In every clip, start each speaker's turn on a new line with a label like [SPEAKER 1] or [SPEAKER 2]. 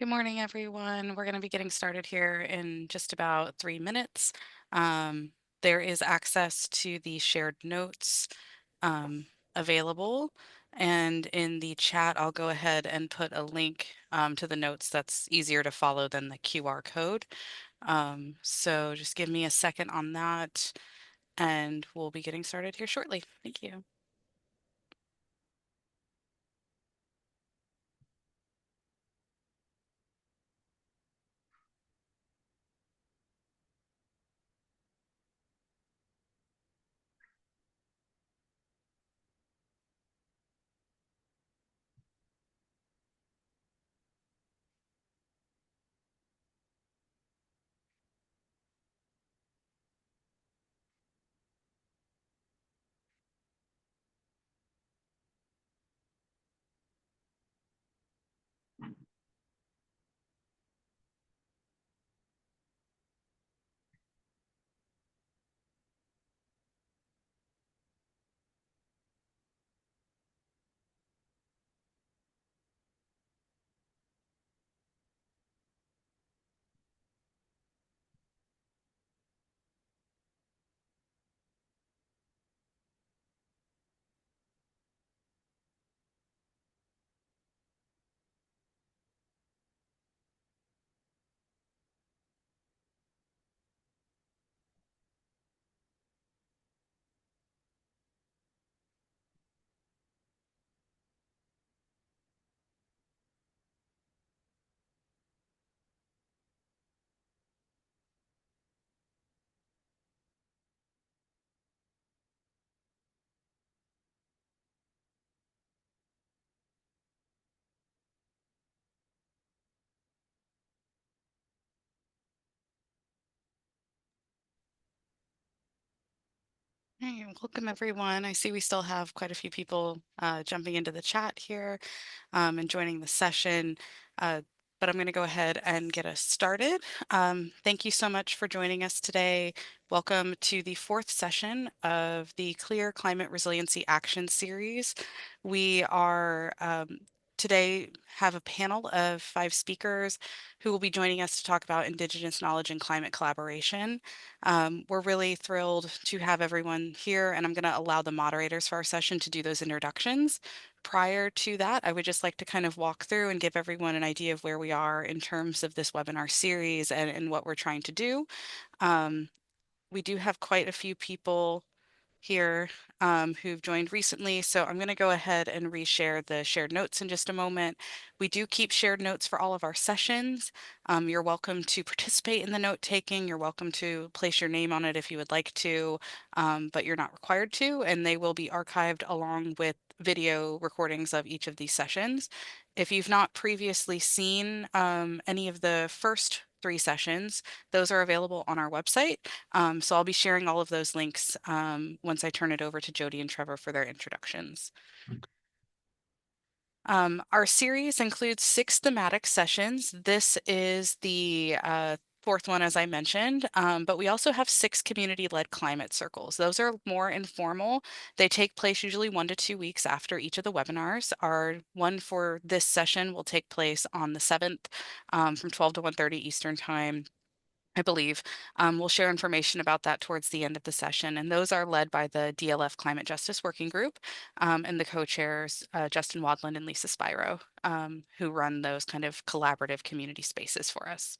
[SPEAKER 1] Good morning, everyone. We're going to be getting started here in just about 3 minutes. Um, there is access to the shared notes um, available. And in the chat, I'll go ahead and put a link to the notes that's easier to follow than the QR code. So just give me a second on that, and we'll be getting started here shortly. Thank you. Hey, welcome everyone. I see we still have quite a few people jumping into the chat here and joining the session. Uh, but I'm going to go ahead and get us started. Thank you so much for joining us today. Welcome to the fourth session of the CLIR Climate Resiliency Action Series. We are today have a panel of 5 speakers who will be joining us to talk about Indigenous knowledge and climate collaboration. We're really thrilled to have everyone here, and I'm going to allow the moderators for our session to do those introductions. Prior to that, I would just like to kind of walk through and give everyone an idea of where we are in terms of this webinar series and what we're trying to do. We do have quite a few people here who've joined recently. So I'm going to go ahead and reshare the shared notes in just a moment. We do keep shared notes for all of our sessions. You're welcome to participate in the note taking. You're welcome to place your name on it if you would like to, but you're not required to, and they will be archived along with video recordings of each of these sessions. If you've not previously seen any of the first 3 sessions, those are available on our website. So I'll be sharing all of those links once I turn it over to Jody and Trevor for their introductions. Our series includes 6 thematic sessions. This is the fourth one, as I mentioned, but we also have 6 community-led climate circles. Those are more informal. They take place usually 1 to 2 weeks after each of the webinars. Our one for this session will take place on the 7th from 12 to 1:30 Eastern Time, I believe. We'll share information about that towards the end of the session. And those are led by the DLF Climate Justice Working Group and the co-chairs, Justin Wadland and Lisa Spiro, who run those kind of collaborative community spaces for us.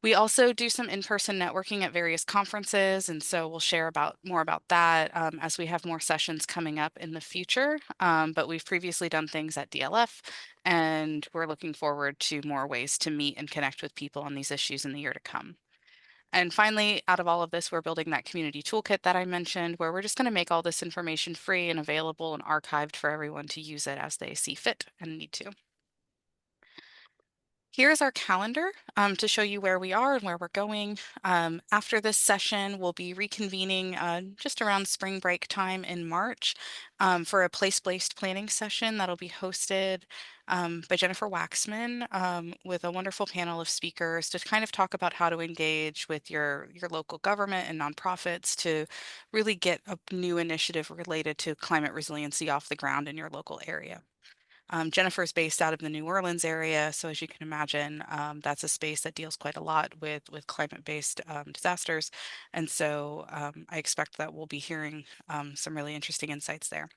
[SPEAKER 1] We also do some in-person networking at various conferences, and so we'll share more about that as we have more sessions coming up in the future. But we've previously done things at DLF, and we're looking forward to more ways to meet and connect with people on these issues in the year to come. And finally, out of all of this, we're building that community toolkit that I mentioned, where we're just going to make all this information free and available and archived for everyone to use it as they see fit and need to. Here's our calendar to show you where we are and where we're going. After this session, we'll be reconvening just around spring break time in March for a place-based planning session that'll be hosted by Jennifer Waxman with a wonderful panel of speakers to kind of talk about how to engage with your local government and nonprofits to really get a new initiative related to climate resiliency off the ground in your local area. Jennifer's based out of the New Orleans area, so as you can imagine, that's a space that deals quite a lot with climate-based disasters, and so I expect that we'll be hearing some really interesting insights there.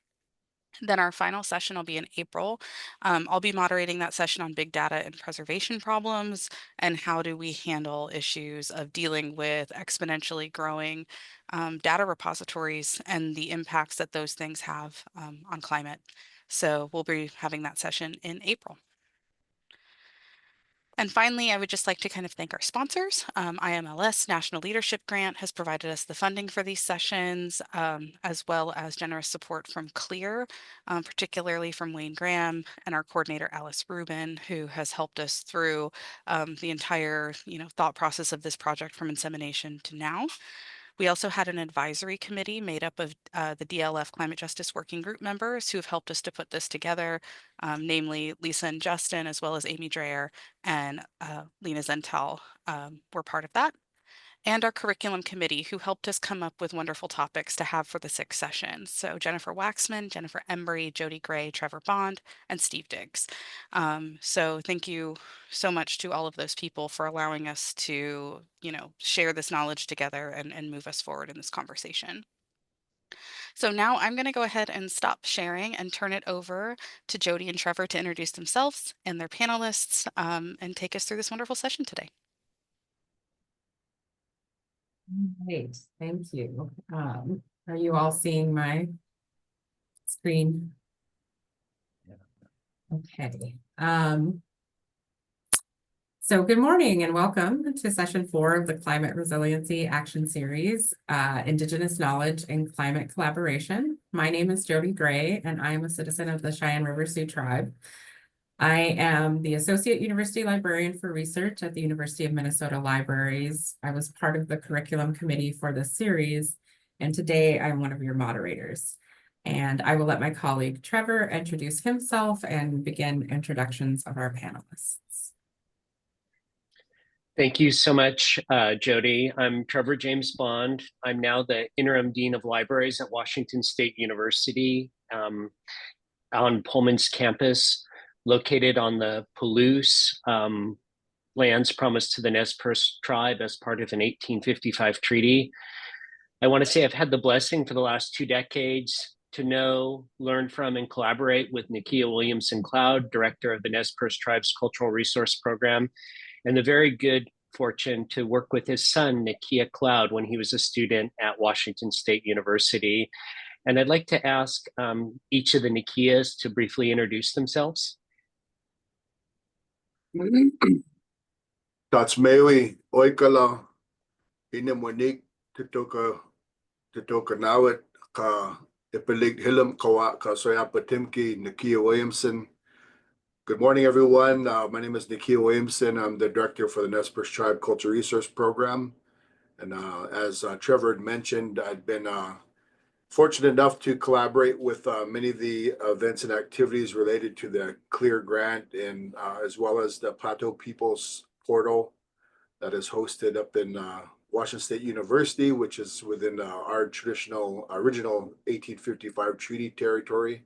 [SPEAKER 1] Then our final session will be in April. I'll be moderating that session on big data and preservation problems and how do we handle issues of dealing with exponentially growing data repositories and the impacts that those things have on climate. So we'll be having that session in April. And finally, I would just like to kind of thank our sponsors. IMLS National Leadership Grant has provided us the funding for these sessions, as well as generous support from CLIR, particularly from Wayne Graham and our coordinator, Alice Rubin, who has helped us through the entire thought process of this project from insemination to now. We also had an advisory committee made up of the DLF Climate Justice Working Group members who have helped us to put this together, namely Lisa and Justin, as well as Amy Dreyer and Lena Zentel were part of that. And our curriculum committee who helped us come up with wonderful topics to have for the 6 sessions. So Jennifer Waxman, Jennifer Embry, Jody Gray, Trevor Bond, and Steve Diggs. So thank you so much to all of those people for allowing us to, share this knowledge together and move us forward in this conversation. So now I'm going to go ahead and stop sharing and turn it over to Jody and Trevor to introduce themselves and their panelists and take us through this wonderful session today.
[SPEAKER 2] Great, thank you. Are you all seeing my screen? Okay. So good morning and welcome to session 4 of the Climate Resiliency Action Series, Indigenous Knowledge and Climate Collaboration. My name is Jody Gray and I am a citizen of the Cheyenne River Sioux Tribe. I am the Associate University Librarian for Research at the University of Minnesota Libraries. I was part of the curriculum committee for this series, and today I'm one of your moderators. And I will let my colleague Trevor introduce himself and begin introductions of our panelists.
[SPEAKER 3] Thank you so much, Jody. I'm Trevor James Bond. I'm now the Interim Dean of Libraries at Washington State University on Pullman's campus, located on the Palouse lands promised to the Nez Perce Tribe as part of an 1855 treaty. I want to say I've had the blessing for the last 2 decades to know, learn from, and collaborate with Nakia Williamson-Cloud, Director of the Nez Perce Tribe's Cultural Resource Program, and the very good fortune to work with his son, Nakia Cloud, when he was a student at Washington State University. And I'd like to ask each of the Nakias to briefly introduce themselves.
[SPEAKER 4] Tatsmewi, Oikala, Inamonik, Titoka Nawit, Ka Ipilig Hilam Kawa, Ka Soyapatimki, Nakia Williamson. Good morning, everyone. My name is Nakia Williamson. I'm the director for the Nez Perce Tribe Culture Resource Program. And as Trevor had mentioned, I've been fortunate enough to collaborate with many of the events and activities related to the CLIR grant, and as well as the Plateau Peoples portal that is hosted up in Washington State University, which is within our original 1855 treaty territory.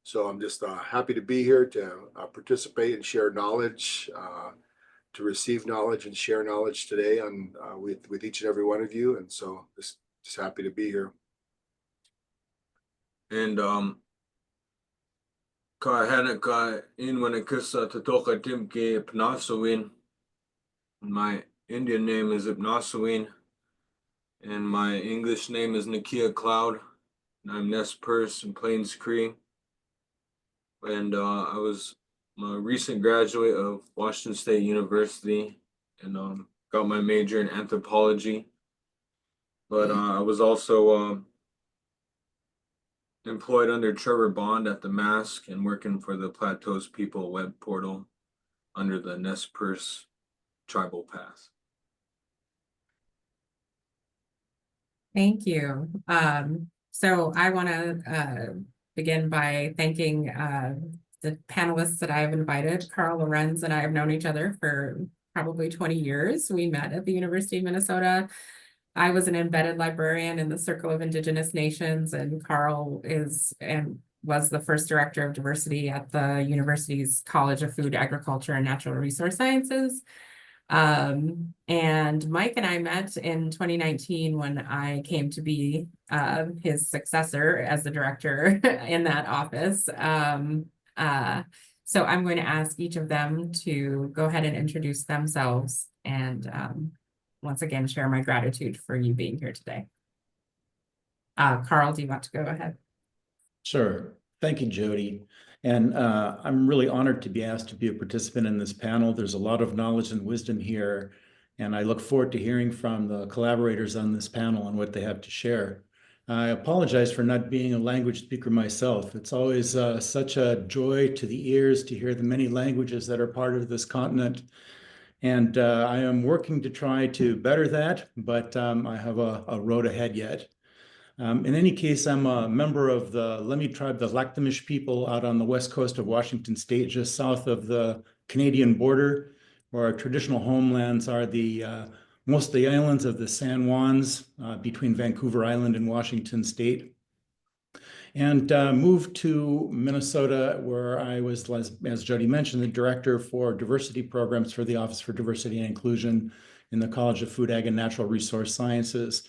[SPEAKER 4] So I'm just happy to be here to participate and share knowledge, to receive knowledge and share knowledge today on with each and every one of you. And so just happy to be here.
[SPEAKER 5] And ka hana ka inwanakisa tatoka timke Ipnasawin. My Indian name is Ipnasawin, and my English name is Nakia Cloud. And I'm Nez Perce and Plains Cree. And I was a recent graduate of Washington State University and got my major in anthropology. But I was also employed under Trevor Bond at the Mask and working for the Plateau's People web portal under the Nez Perce Tribal Path.
[SPEAKER 2] Thank you. So I want to begin by thanking the panelists that I have invited. Carl Lorenz and I have known each other for probably 20 years. We met at the University of Minnesota. I was an embedded librarian in the Circle of Indigenous Nations, and Carl is was the first director of diversity at the university's College of Food, Agriculture, and Natural Resource Sciences. And Mike and I met in 2019 when I came to be his successor as the director in that office. So I'm going to ask each of them to go ahead and introduce themselves and once again share my gratitude for you being here today. Carl, do you want to go ahead?
[SPEAKER 6] Sure. Thank you, Jody. And I'm really honored to be asked to be a participant in this panel. There's a lot of knowledge and wisdom here, and I look forward to hearing from the collaborators on this panel and what they have to share. I apologize for not being a language speaker myself. It's always such a joy to the ears to hear the many languages that are part of this continent. And I am working to try to better that, but I have a road ahead yet. In any case, I'm a member of the Lemhi tribe, the Laktamish people out on the west coast of Washington State, just south of the Canadian border, where our traditional homelands are most of the islands of the San Juans between Vancouver Island and Washington State. And moved to Minnesota, where I was, as Jody mentioned, the director for diversity programs for the Office for Diversity and Inclusion in the College of Food, Ag, and Natural Resource Sciences.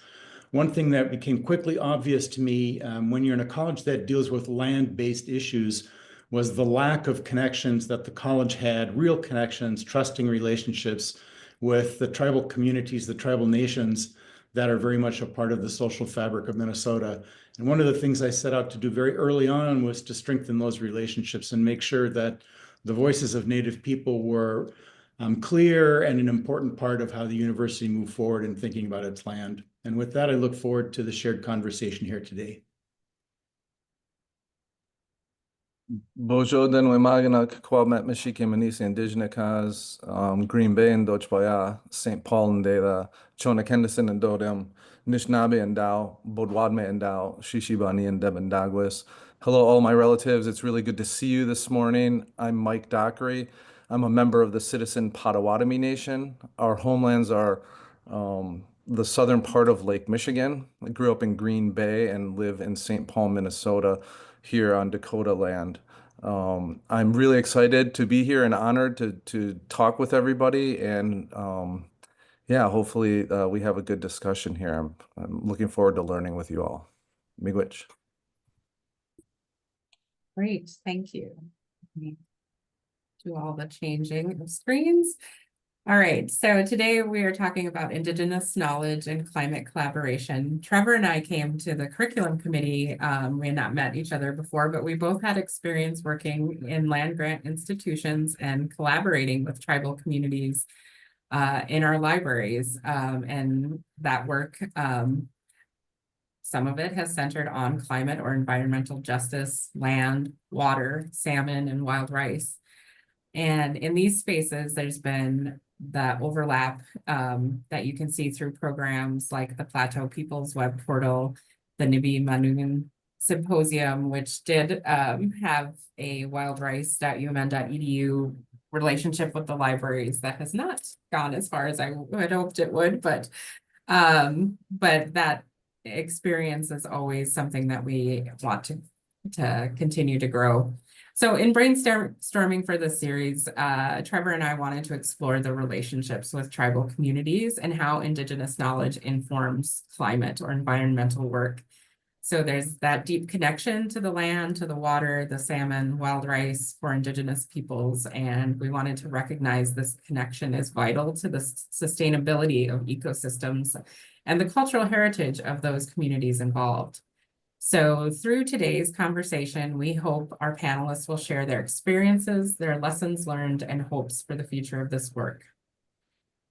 [SPEAKER 6] One thing that became quickly obvious to me when you're in a college that deals with land-based issues was the lack of connections that the college had, real connections, trusting relationships with the tribal communities, the tribal nations that are very much a part of the social fabric of Minnesota. And one of the things I set out to do very early on was to strengthen those relationships and make sure that the voices of Native people were clear and an important part of how the university moved forward in thinking about its land. And with that, I look forward to the shared conversation here today.
[SPEAKER 7] Bonjour, den Wemagana, Kwabmet Mashiki Manisi, Indigenous, Green Bay and Dochbaya, St. Paul and Dela, Chona Kendison and Dodem, Anishinaabe and Dow, Bodwadme and Dow, Shishibani and Deb and Douglas. Hello, all my relatives. It's really good to see you this morning. I'm Mike Dockery. I'm a member of the Citizen Potawatomi Nation. Our homelands are the southern part of Lake Michigan. I grew up in Green Bay and live in St. Paul, Minnesota, here on Dakota land. I'm really excited to be here and honored to talk with everybody. And yeah, hopefully we have a good discussion here. I'm looking forward to learning with you all. Miigwech.
[SPEAKER 2] Great, thank you. Do all the changing of screens. All right, so today we are talking about Indigenous knowledge and climate collaboration. Trevor and I came to the curriculum committee. We had not met each other before, but we both had experience working in land grant institutions and collaborating with tribal communities in our libraries. And that work, some of it has centered on climate or environmental justice, land, water, salmon, and wild rice. And in these spaces, there's been the overlap that you can see through programs like the Plateau Peoples Web Portal, the Nibi Manoomin Symposium, which did have a wildrice.umn.edu relationship with the libraries that has not gone as far as I had hoped it would, but that experience is always something that we want to continue to grow. So in brainstorming for this series, Trevor and I wanted to explore the relationships with tribal communities and how Indigenous knowledge informs climate or environmental work. So there's that deep connection to the land, to the water, the salmon, wild rice for Indigenous peoples. And we wanted to recognize this connection is vital to the sustainability of ecosystems and the cultural heritage of those communities involved. So through today's conversation, we hope our panelists will share their experiences, their lessons learned, and hopes for the future of this work.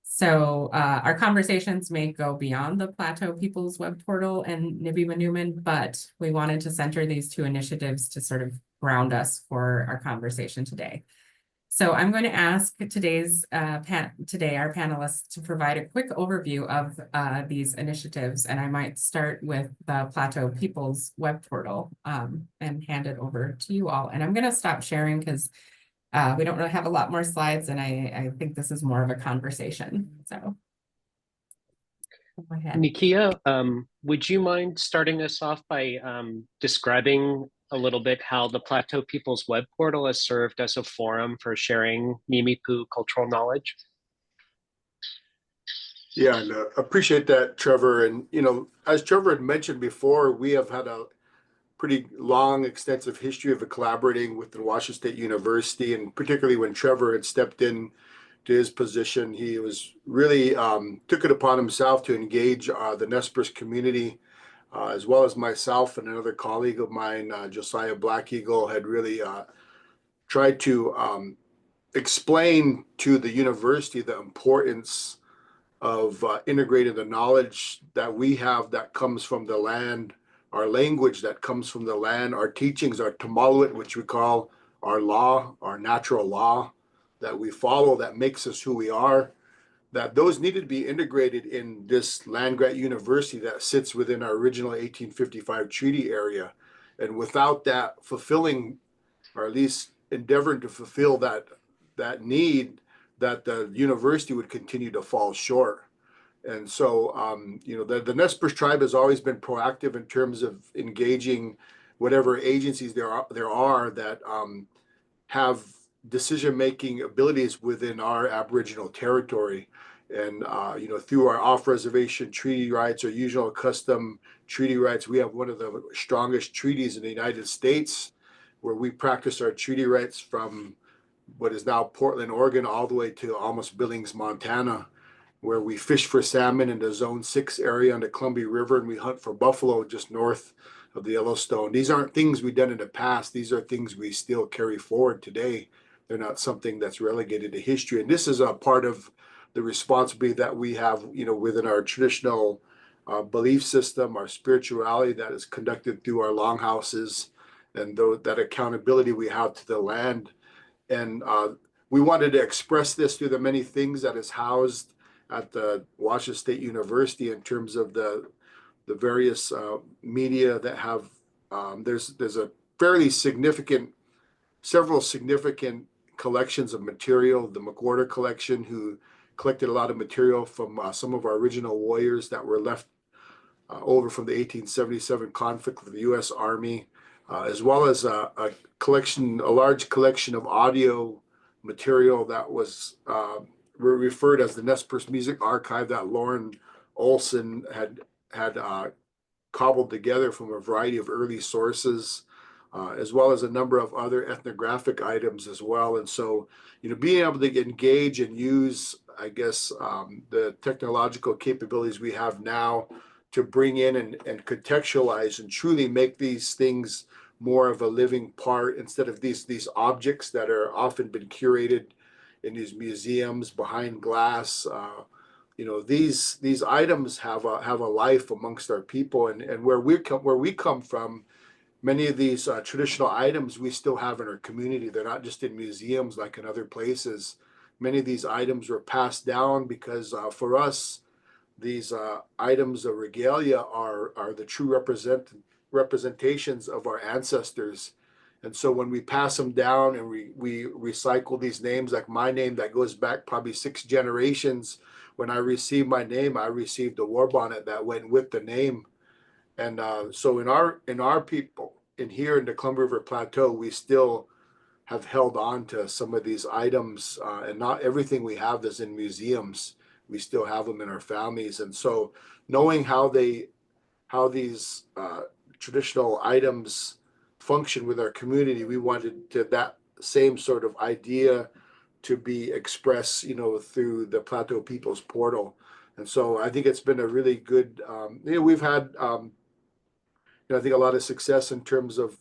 [SPEAKER 2] So our conversations may go beyond the Plateau Peoples Web Portal and Nibi Manoomin, but we wanted to center these two initiatives to sort of ground us for our conversation today. So I'm going to ask our panelists to provide a quick overview of these initiatives, and I might start with the Plateau Peoples Web Portal and hand it over to you all. And I'm going to stop sharing because we don't really have a lot more slides, and I think this is more of a conversation. So go ahead.
[SPEAKER 3] Nikia, would you mind starting us off by describing a little bit how the Plateau People's Web Portal has served as a forum for sharing Nimipu cultural knowledge?
[SPEAKER 4] Yeah, and appreciate that, Trevor. And, as Trevor had mentioned before, we have had a pretty long, extensive history of collaborating with the Washington State University, and particularly when Trevor had stepped in to his position, he was really took it upon himself to engage the Nez Perce community, as well as myself and another colleague of mine, Josiah Black Eagle, had really tried to explain to the university the importance of integrating the knowledge that we have that comes from the land, our language that comes from the land, our teachings, our tamaluit, which we call our law, our natural law that we follow that makes us who we are, that those needed to be integrated in this land grant university that sits within our original 1855 treaty area. And without that fulfilling, or at least endeavoring to fulfill that need, that the university would continue to fall short. And so, the Nez Perce tribe has always been proactive in terms of engaging whatever agencies there are that have decision-making abilities within our Aboriginal territory. And, through our off-reservation treaty rights or usual custom treaty rights, we have one of the strongest treaties in the United States, where we practice our treaty rights from what is now Portland, Oregon, all the way to almost Billings, Montana, where we fish for salmon in the Zone 6 area on the Columbia River, and we hunt for buffalo just north of the Yellowstone. These aren't things we've done in the past. These are things we still carry forward today. They're not something that's relegated to history. And this is a part of the responsibility that we have, within our traditional belief system, our spirituality that is conducted through our longhouses, and that accountability we have to the land. And we wanted to express this through the many things that is housed at the Washington State University in terms of the various media that have, there's a several significant collections of material. The McWhorter collection, who collected a lot of material from some of our original warriors that were left over from the 1877 conflict with the U.S. Army, as well as a large collection of audio material that was referred as the Nez Perce Music Archive that Lauren Olson had cobbled together from a variety of early sources, as well as a number of other ethnographic items as well. And so, being able to engage and use, I guess, the technological capabilities we have now to bring in and contextualize and truly make these things more of a living part, instead of these objects that are often been curated in these museums behind glass. These items have a life amongst our people, and where we come from, many of these traditional items we still have in our community. They're not just in museums like in other places. Many of these items were passed down because for us, these items of regalia are the true representations of our ancestors. And so when we pass them down and we recycle these names, like my name that goes back probably 6 generations, when I received my name, I received a war bonnet that went with the name. And so in our people, in here in the Columbia River Plateau, we still have held on to some of these items, and not everything we have is in museums. We still have them in our families. And so knowing how these traditional items function with our community, we wanted that same sort of idea to be expressed, through the Plateau People's Portal. And so I think it's been a really good, we've had, I think a lot of success in terms of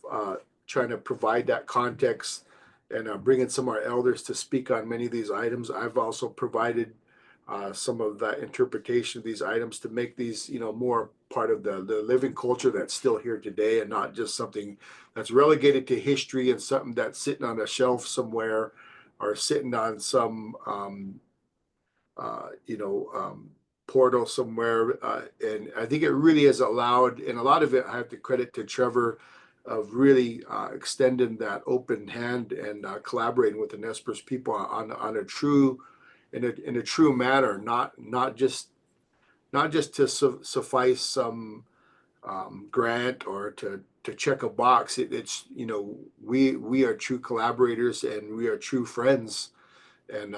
[SPEAKER 4] trying to provide that context and bringing some of our elders to speak on many of these items. I've also provided some of that interpretation of these items to make these, more part of the living culture that's still here today, and not just something that's relegated to history and something that's sitting on a shelf somewhere or sitting on some, portal somewhere. And I think it really has allowed, and a lot of it I have to credit to Trevor, of really extending that open hand and collaborating with the Nez Perce people on a true, in a true manner, not just to suffice some grant or to check a box. It's, you know, we are true collaborators and we are true friends, and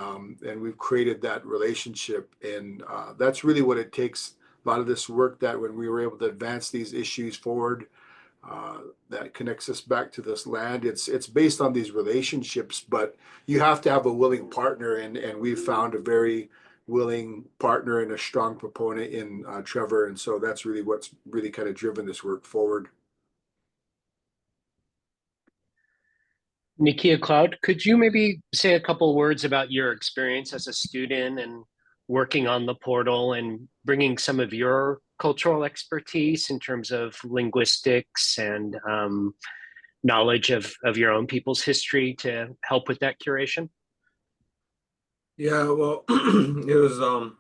[SPEAKER 4] we've created that relationship, and that's really what it takes. A lot of this work that when we were able to advance these issues forward, that connects us back to this land. It's based on these relationships, but you have to have a willing partner, and we've found a very willing partner and a strong proponent in Trevor, and so that's really what's really kind of driven this work forward.
[SPEAKER 3] Nikia Cloud, could you maybe say a couple words about your experience as a student and working on the portal and bringing some of your cultural expertise in terms of linguistics and knowledge of your own people's history to help with that curation?
[SPEAKER 5] Yeah, well, it was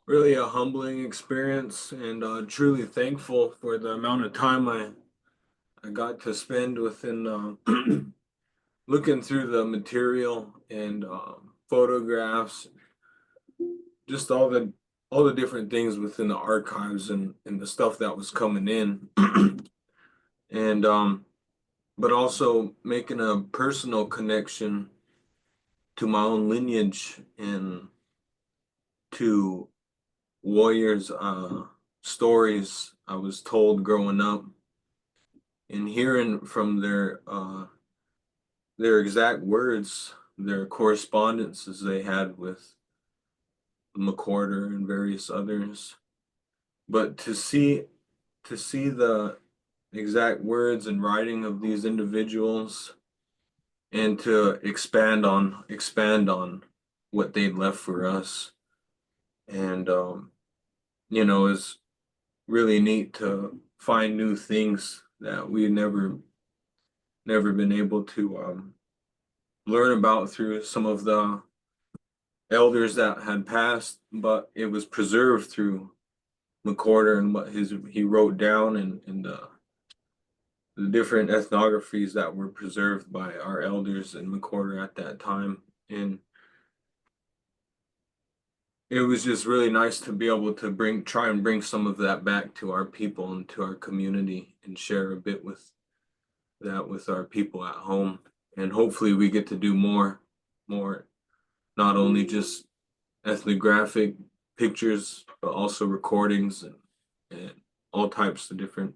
[SPEAKER 5] really a humbling experience, and truly thankful for the amount of time I got to spend within looking through the material and photographs, just all the different things within the archives and the stuff that was coming in, and but also making a personal connection to my own lineage and to warriors' stories I was told growing up, and hearing from their exact words, their correspondences they had with McWhorter and various others. But to see the exact words and writing of these individuals and to expand on what they left for us, and you know, is really neat to find new things that we never been able to learn about through some of the elders that had passed, but it was preserved through McWhorter and what he wrote down, and the different ethnographies that were preserved by our elders and McWhorter at that time. And it was just really nice to be able to try and bring some of that back to our people and to our community and share a bit with that with our people at home. And hopefully we get to do more, not only just ethnographic pictures, but also recordings and all types of different.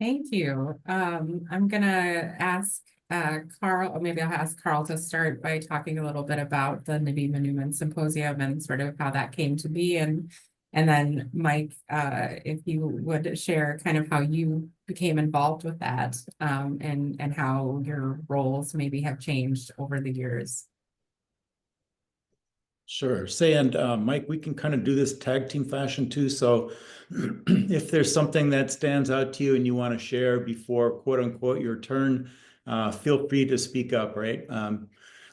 [SPEAKER 2] Thank you. I'm gonna ask Carl, or maybe I'll ask Carl to start by talking a little bit about the Nibi Manoomin Symposium and sort of how that came to be, and then Mike, if you would share kind of how you became involved with that, and how your roles maybe have changed over the years.
[SPEAKER 6] Sure. And Mike, we can kind of do this tag team fashion too. So if there's something that stands out to you and you want to share before quote unquote your turn, feel free to speak up, right?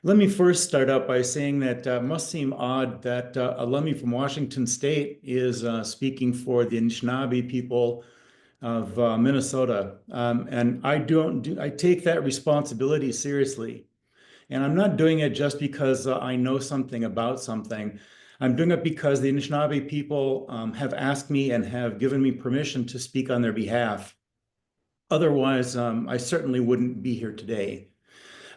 [SPEAKER 6] Let me first start out by saying that it must seem odd that a Lummi from Washington State is speaking for the Anishinaabe people of Minnesota. And I take that responsibility seriously. And I'm not doing it just because I know something about something. I'm doing it because the Anishinaabe people have asked me and have given me permission to speak on their behalf. Otherwise, I certainly wouldn't be here today.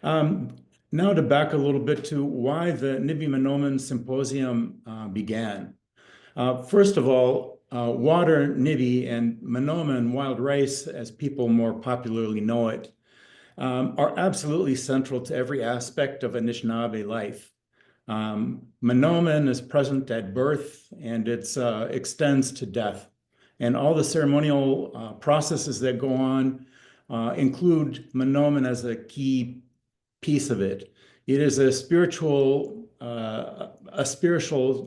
[SPEAKER 6] Now to back a little bit to why the Nibi Manoomin Symposium began. First of all, water, Nibi, and Manoomin, wild rice, as people more popularly know it, are absolutely central to every aspect of Anishinaabe life. Manoomin is present at birth and it extends to death. And all the ceremonial processes that go on include Manoomin as a key piece of it. It is a spiritual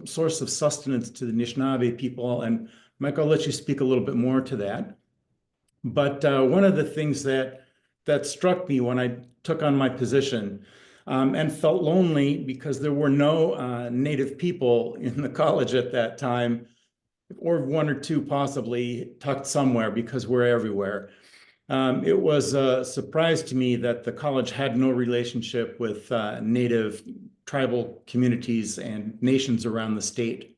[SPEAKER 6] source of sustenance to the Anishinaabe people. And Mike, I'll let you speak a little bit more to that. But one of the things that struck me when I took on my position and felt lonely because there were no Native people in the college at that time, or one or two possibly tucked somewhere because we're everywhere. It was a surprise to me that the college had no relationship with Native tribal communities and nations around the state,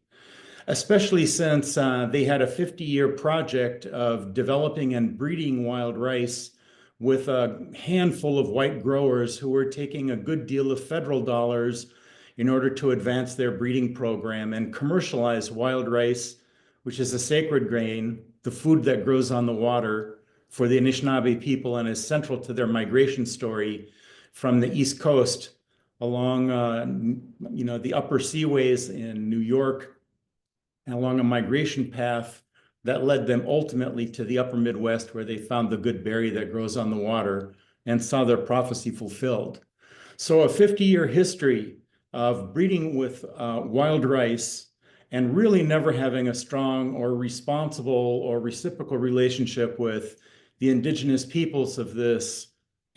[SPEAKER 6] especially since they had a 50-year project of developing and breeding wild rice with a handful of white growers who were taking a good deal of federal dollars in order to advance their breeding program and commercialize wild rice, which is a sacred grain, the food that grows on the water for the Anishinaabe people and is central to their migration story from the East Coast along the upper seaways in New York and along a migration path that led them ultimately to the upper Midwest, where they found the good berry that grows on the water and saw their prophecy fulfilled. So a 50-year history of breeding with wild rice and really never having a strong or responsible or reciprocal relationship with the indigenous peoples of this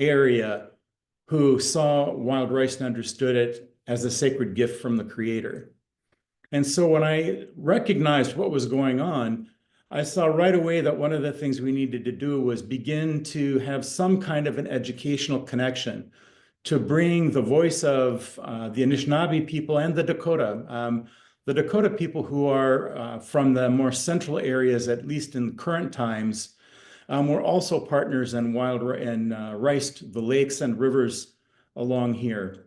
[SPEAKER 6] area who saw wild rice and understood it as a sacred gift from the Creator. And so when I recognized what was going on, I saw right away that one of the things we needed to do was begin to have some kind of an educational connection to bring the voice of the Anishinaabe people and the Dakota. The Dakota people who are from the more central areas, at least in current times, were also partners in riced the lakes and rivers along here.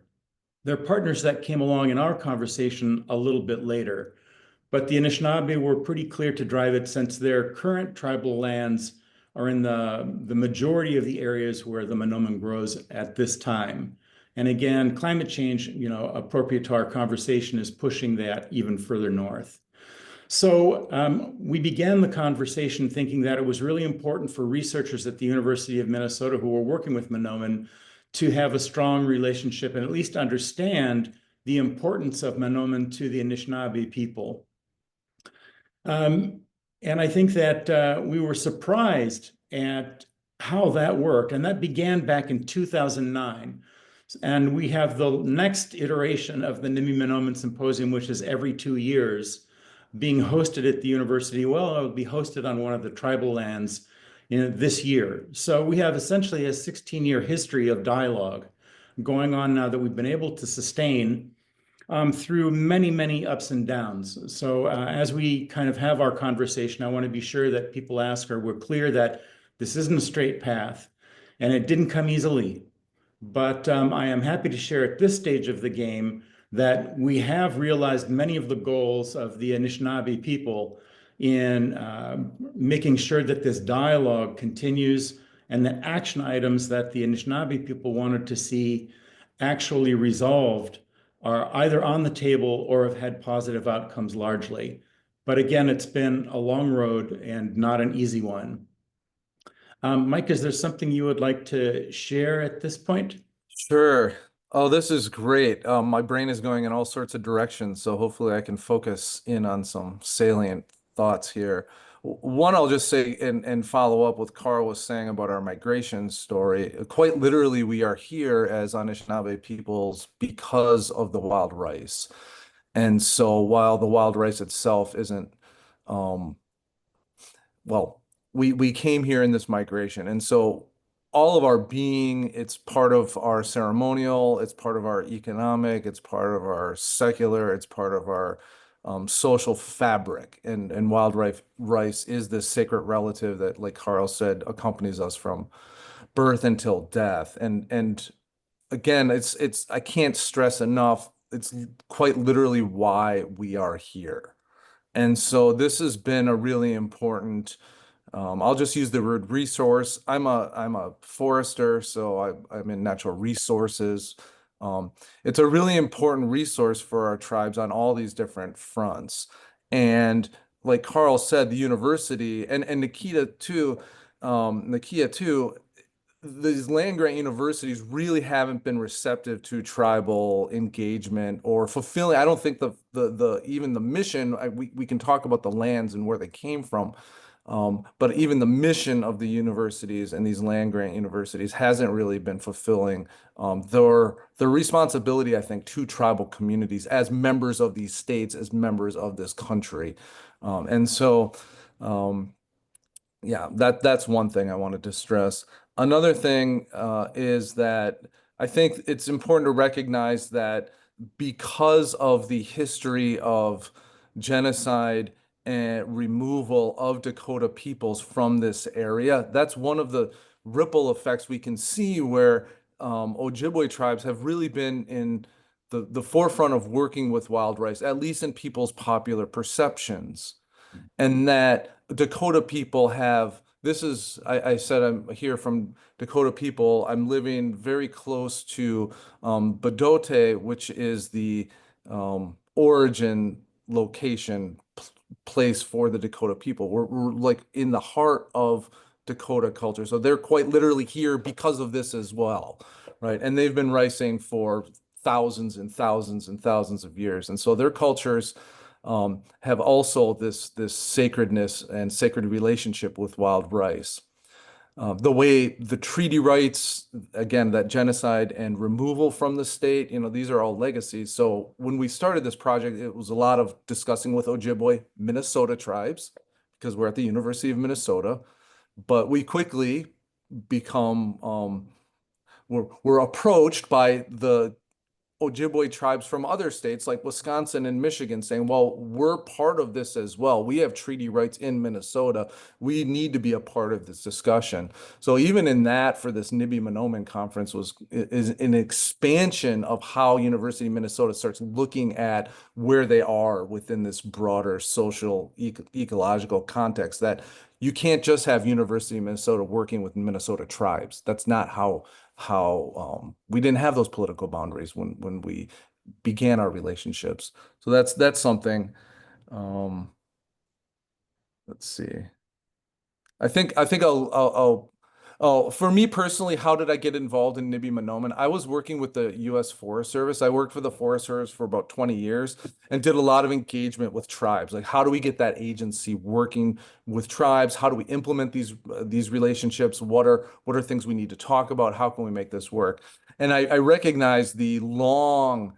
[SPEAKER 6] They're partners that came along in our conversation a little bit later, but the Anishinaabe were pretty clear to drive it since their current tribal lands are in the majority of the areas where the Manoomin grows at this time. And again, climate change, appropriate to our conversation, is pushing that even further north. So we began the conversation thinking that it was really important for researchers at the University of Minnesota who were working with Manoomin to have a strong relationship and at least understand the importance of Manoomin to the Anishinaabe people. And I think that we were surprised at how that worked. And that began back in 2009. And we have the next iteration of the Nibi Manoomin Symposium, which is every 2 years, being hosted at the university. Well, it will be hosted on one of the tribal lands this year. So we have essentially a 16-year history of dialogue going on now that we've been able to sustain through many, many ups and downs. So as we kind of have our conversation, I want to be sure that people ask, or we're clear that this isn't a straight path and it didn't come easily. But I am happy to share at this stage of the game that we have realized many of the goals of the Anishinaabe people in making sure that this dialogue continues and the action items that the Anishinaabe people wanted to see actually resolved are either on the table or have had positive outcomes largely. But again, it's been a long road and not an easy one. Mike, is there something you would like to share at this point?
[SPEAKER 7] Sure. Oh, this is great. My brain is going in all sorts of directions, so hopefully I can focus in on some salient thoughts here. One, I'll just say and follow up what Carl was saying about our migration story. Quite literally, we are here as Anishinaabe peoples because of the wild rice. And so while the wild rice itself isn't, well, we came here in this migration. And so all of our being, it's part of our ceremonial, it's part of our economic, it's part of our secular, it's part of our social fabric. And wild rice is this sacred relative that, like Carl said, accompanies us from birth until death. And again, it's I can't stress enough, it's quite literally why we are here. And so this has been a really important, I'll just use the word resource. I'm a forester, so I'm in natural resources. It's a really important resource for our tribes on all these different fronts. And like Carl said, the university and Nakia too, these land-grant universities really haven't been receptive to tribal engagement or fulfilling. I don't think the even the mission, we can talk about the lands and where they came from, but even the mission of the universities and these land-grant universities hasn't really been fulfilling their responsibility, I think, to tribal communities as members of these states, as members of this country. And so yeah, that's one thing I wanted to stress. Another thing is that I think it's important to recognize that because of the history of genocide and removal of Dakota peoples from this area, that's one of the ripple effects we can see where Ojibwe tribes have really been in the forefront of working with wild rice, at least in people's popular perceptions. And that Dakota people have, this is, I said I'm here from Dakota people. I'm living very close to Bedote, which is the origin location place for the Dakota people. We're like in the heart of Dakota culture. So they're quite literally here because of this as well, right? And they've been ricing for thousands and thousands and thousands of years. And so their cultures have also this sacredness and sacred relationship with wild rice. The way the treaty rights, again, that genocide and removal from the state, these are all legacies. So when we started this project, it was a lot of discussing with Ojibwe Minnesota tribes, because we're at the University of Minnesota, but we quickly become, we're approached by the Ojibwe tribes from other states like Wisconsin and Michigan saying, well, we're part of this as well. We have treaty rights in Minnesota. We need to be a part of this discussion. So even in that, for this Nibi Manoomin conference is an expansion of how University of Minnesota starts looking at where they are within this broader social ecological context, that you can't just have University of Minnesota working with Minnesota tribes. That's not how we didn't have those political boundaries when we began our relationships. So that's something. Let's see. I think for me personally, how did I get involved in Nibi Manoomin? I was working with the U.S. Forest Service. I worked for the Forest Service for about 20 years and did a lot of engagement with tribes. Like, how do we get that agency working with tribes? How do we implement these relationships? What are things we need to talk about? How can we make this work? And I recognize the long-term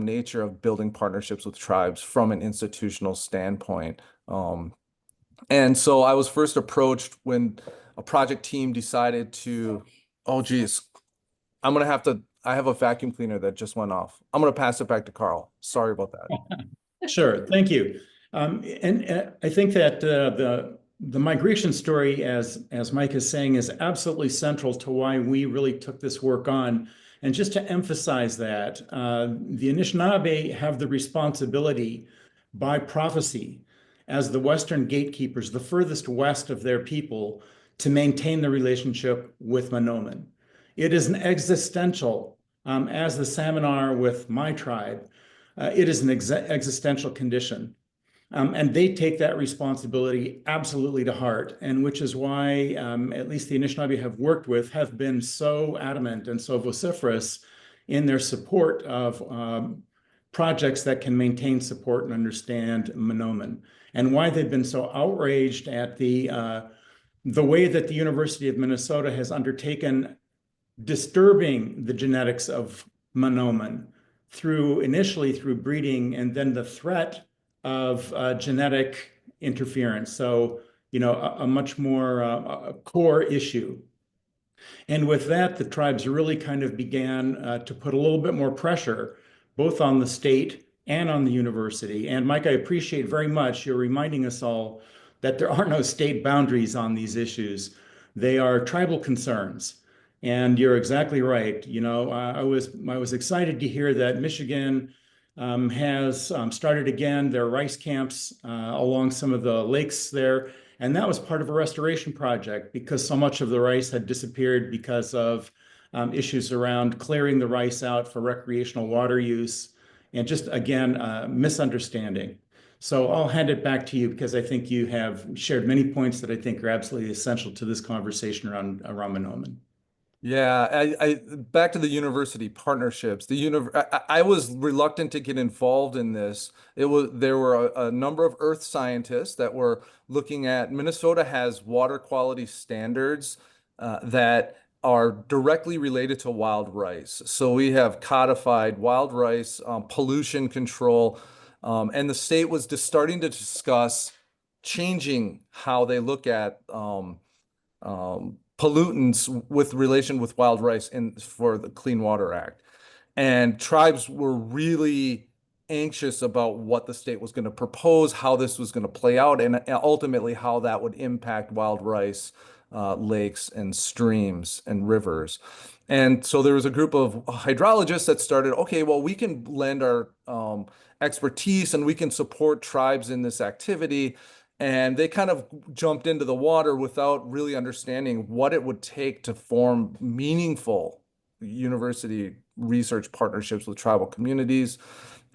[SPEAKER 7] nature of building partnerships with tribes from an institutional standpoint. And so I was first approached when a project team decided to, oh geez, I have a vacuum cleaner that just went off. I'm going to pass it back to Carl. Sorry about that.
[SPEAKER 6] Sure, thank you. And I think that the migration story, as Mike is saying, is absolutely central to why we really took this work on. And just to emphasize that, the Anishinaabe have the responsibility by prophecy as the Western gatekeepers, the furthest west of their people, to maintain the relationship with Manoomin. It is an existential, as the salmon are with my tribe, it is an existential condition. And they take that responsibility absolutely to heart, and which is why at least the Anishinaabe have been so adamant and so vociferous in their support of projects that can maintain, support, and understand Manoomin, and why they've been so outraged at the way that the University of Minnesota has undertaken disturbing the genetics of Manoomin initially through breeding, and then the threat of genetic interference. So, a much more core issue. And with that, the tribes really kind of began to put a little bit more pressure, both on the state and on the university. And Mike, I appreciate very much your reminding us all that there are no state boundaries on these issues. They are tribal concerns. And you're exactly right. I was excited to hear that Michigan has started again their rice camps along some of the lakes there. And that was part of a restoration project because so much of the rice had disappeared because of issues around clearing the rice out for recreational water use and just, again, misunderstanding. So I'll hand it back to you because I think you have shared many points that I think are absolutely essential to this conversation around Manoomin.
[SPEAKER 7] Yeah, I back to the university partnerships. I was reluctant to get involved in this. There were a number of earth scientists that were looking at Minnesota has water quality standards that are directly related to wild rice. So we have codified wild rice pollution control, and the state was just starting to discuss changing how they look at pollutants with relation with wild rice for the Clean Water Act. And tribes were really anxious about what the state was going to propose, how this was going to play out, and ultimately how that would impact wild rice, lakes and streams and rivers. And so there was a group of hydrologists that started, okay, well, we can lend our expertise and we can support tribes in this activity. And they kind of jumped into the water without really understanding what it would take to form meaningful university research partnerships with tribal communities.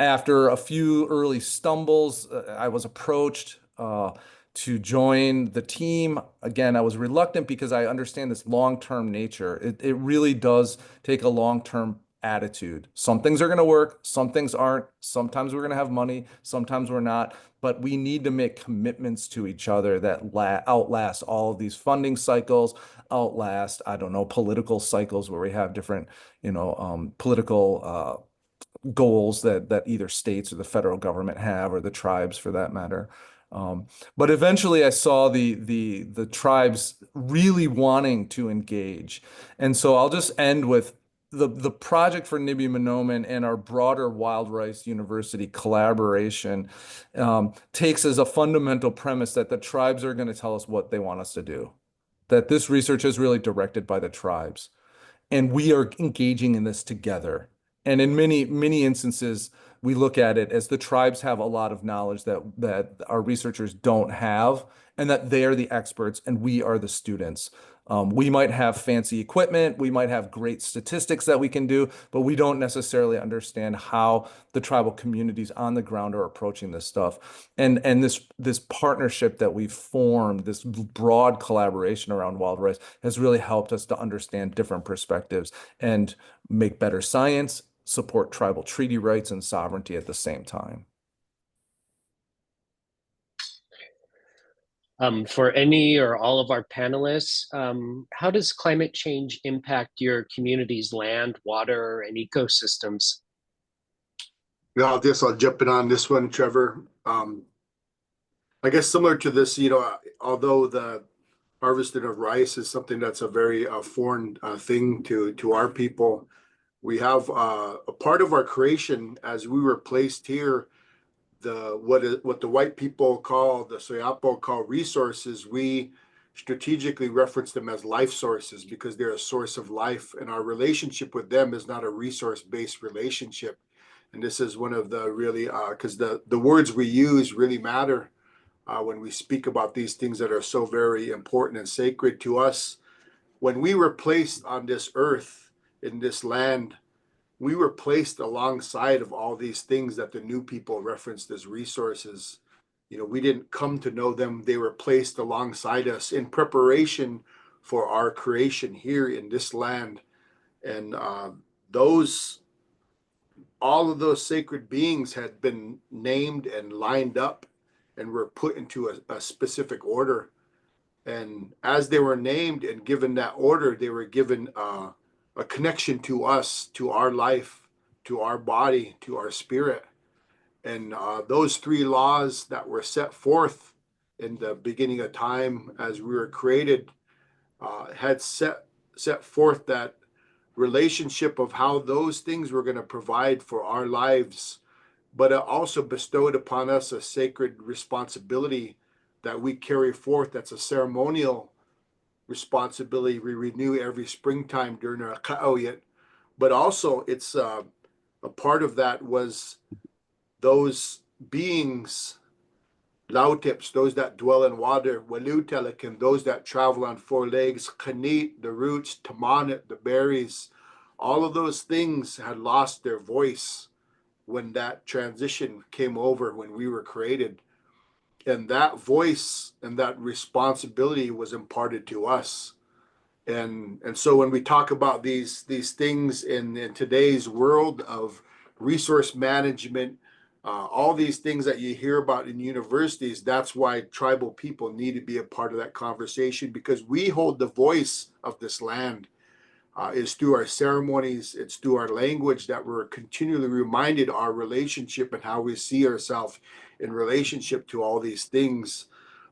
[SPEAKER 7] After a few early stumbles, I was approached to join the team. Again, I was reluctant because I understand this long-term nature. It really does take a long-term attitude. Some things are going to work, some things aren't. Sometimes we're going to have money, sometimes we're not. But we need to make commitments to each other that outlast all of these funding cycles, outlast, I don't know, political cycles where we have different, political goals that either states or the federal government have, or the tribes for that matter. But eventually I saw the tribes really wanting to engage. And so I'll just end with the project for Nibi Manoomin and our broader Wild Rice University collaboration takes as a fundamental premise that the tribes are going to tell us what they want us to do, that this research is really directed by the tribes, and we are engaging in this together. And in many instances, we look at it as the tribes have a lot of knowledge that our researchers don't have, and that they are the experts and we are the students. We might have fancy equipment, we might have great statistics that we can do, but we don't necessarily understand how the tribal communities on the ground are approaching this stuff. And this partnership that we've formed, this broad collaboration around wild rice, has really helped us to understand different perspectives and make better science, support tribal treaty rights and sovereignty at the same time.
[SPEAKER 3] For any or all of our panelists, how does climate change impact your community's land, water, and ecosystems?
[SPEAKER 4] Yeah, I'll jump in on this one, Trevor. I guess similar to this, although the harvesting of rice is something that's a very foreign thing to our people, we have a part of our creation as we were placed here. What the white people call, the Soyapo call resources, we strategically reference them as life sources because they're a source of life, and our relationship with them is not a resource-based relationship. And this is one of the really, because the words we use really matter when we speak about these things that are so very important and sacred to us. When we were placed on this earth, in this land, we were placed alongside of all these things that the new people referenced as resources. We didn't come to know them. They were placed alongside us in preparation for our creation here in this land. And all of those sacred beings had been named and lined up and were put into a specific order. And as they were named and given that order, they were given a connection to us, to our life, to our body, to our spirit. And those three laws that were set forth in the beginning of time as we were created had set forth that relationship of how those things were going to provide for our lives, but it also bestowed upon us a sacred responsibility that we carry forth. That's a ceremonial responsibility we renew every springtime during our ka'oyat. But also it's a part of that was those beings, Lautips, those that dwell in water, Walutelican, those that travel on four legs, Kanit, the roots, Tamanit, the berries, all of those things had lost their voice when that transition came over, when we were created. And that voice and that responsibility was imparted to us. And so when we talk about these things in today's world of resource management, all these things that you hear about in universities, that's why tribal people need to be a part of that conversation, because we hold the voice of this land. It's through our ceremonies, it's through our language that we're continually reminded our relationship and how we see ourselves in relationship to all these things.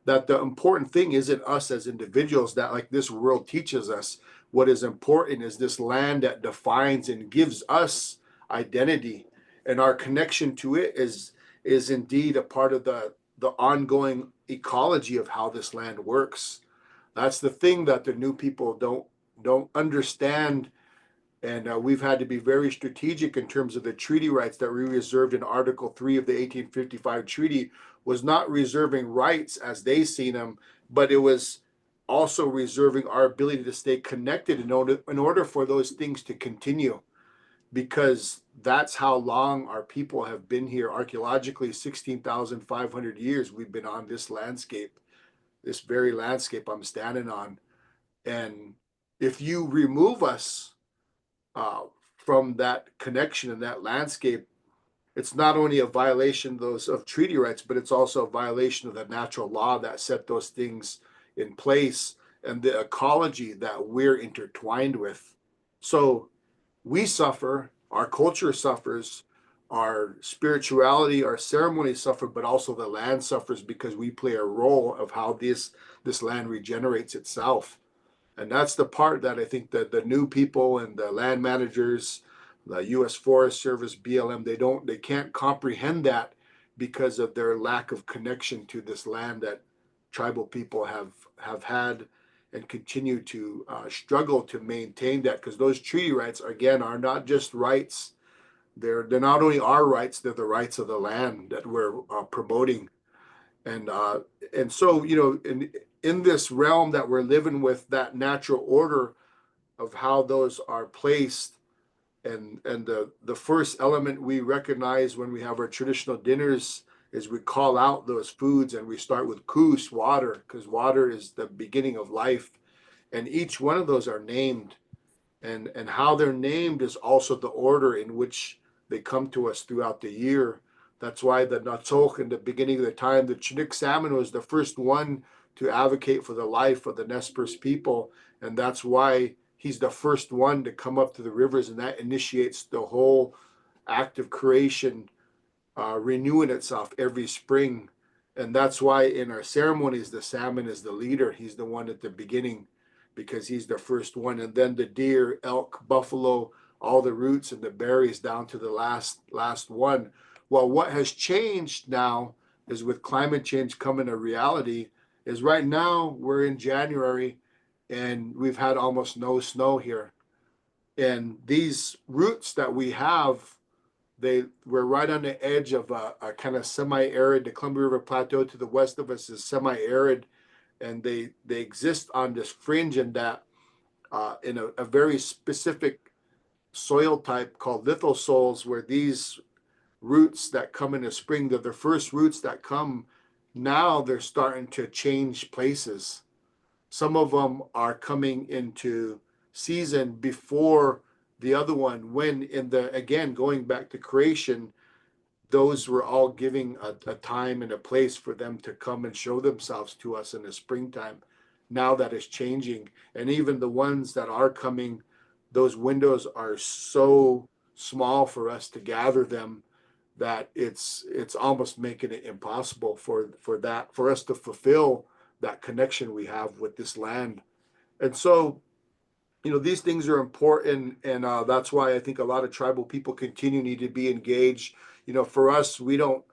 [SPEAKER 4] That the important thing isn't us as individuals, that like this world teaches us. What is important is this land that defines and gives us identity, and our connection to it is indeed a part of the ongoing ecology of how this land works. That's the thing that the new people don't understand. And we've had to be very strategic in terms of the treaty rights that we reserved in Article 3 of the 1855 treaty. Was not reserving rights as they seen them, but it was also reserving our ability to stay connected in order for those things to continue, because that's how long our people have been here. Archaeologically, 16,500 years we've been on this landscape, this very landscape I'm standing on. And if you remove us from that connection and that landscape, it's not only a violation of treaty rights, but it's also a violation of the natural law that set those things in place and the ecology that we're intertwined with. So we suffer, our culture suffers, our spirituality, our ceremonies suffer, but also the land suffers because we play a role of how this land regenerates itself. And that's the part that I think that the new people and the land managers, the U.S. Forest Service, BLM, they can't comprehend that because of their lack of connection to this land that tribal people have had and continue to struggle to maintain that, because those treaty rights, again, are not just rights. They're not only our rights, they're the rights of the land that we're promoting. And so, in this realm that we're living with, that natural order of how those are placed, and the first element we recognize when we have our traditional dinners is we call out those foods, and we start with kus, water, because water is the beginning of life, and each one of those are named, and how they're named is also the order in which they come to us throughout the year. That's why the Natsoch in the beginning of the time, the Chinook salmon was the first one to advocate for the life of the Nez Perce people. And that's why he's the first one to come up to the rivers, and that initiates the whole act of creation, renewing itself every spring. And that's why in our ceremonies, the salmon is the leader. He's the one at the beginning because he's the first one. And then the deer, elk, buffalo, all the roots and the berries down to the last one. Well, what has changed now is with climate change coming a reality is right now we're in January and we've had almost no snow here. And these roots that we have, we're right on the edge of a kind of semi-arid. The Columbia River Plateau to the west of us is semi-arid, and they exist on this fringe, and that in a very specific soil type called lithosols, where these roots that come in the spring, they're the first roots that come. Now they're starting to change places. Some of them are coming into season before the other one, when again, going back to creation, those were all giving a time and a place for them to come and show themselves to us in the springtime. Now that is changing. And even the ones that are coming, those windows are so small for us to gather them that it's almost making it impossible for us to fulfill that connection we have with this land. And so, these things are important, and that's why I think a lot of tribal people need to be engaged. For us, we don't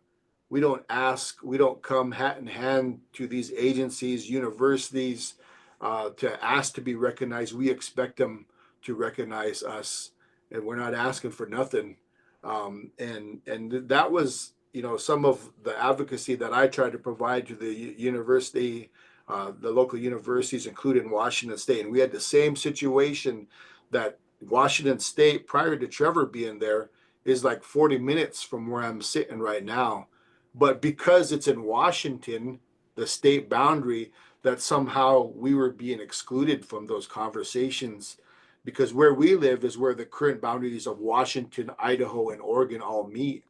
[SPEAKER 4] ask, we don't come hat in hand to these agencies, universities, to ask to be recognized. We expect them to recognize us, and we're not asking for nothing. And that was, some of the advocacy that I tried to provide to the university, the local universities, including Washington State. And we had the same situation that Washington State, prior to Trevor being there, is like 40 minutes from where I'm sitting right now. But because it's in Washington, the state boundary, that somehow we were being excluded from those conversations, because where we live is where the current boundaries of Washington, Idaho, and Oregon all meet.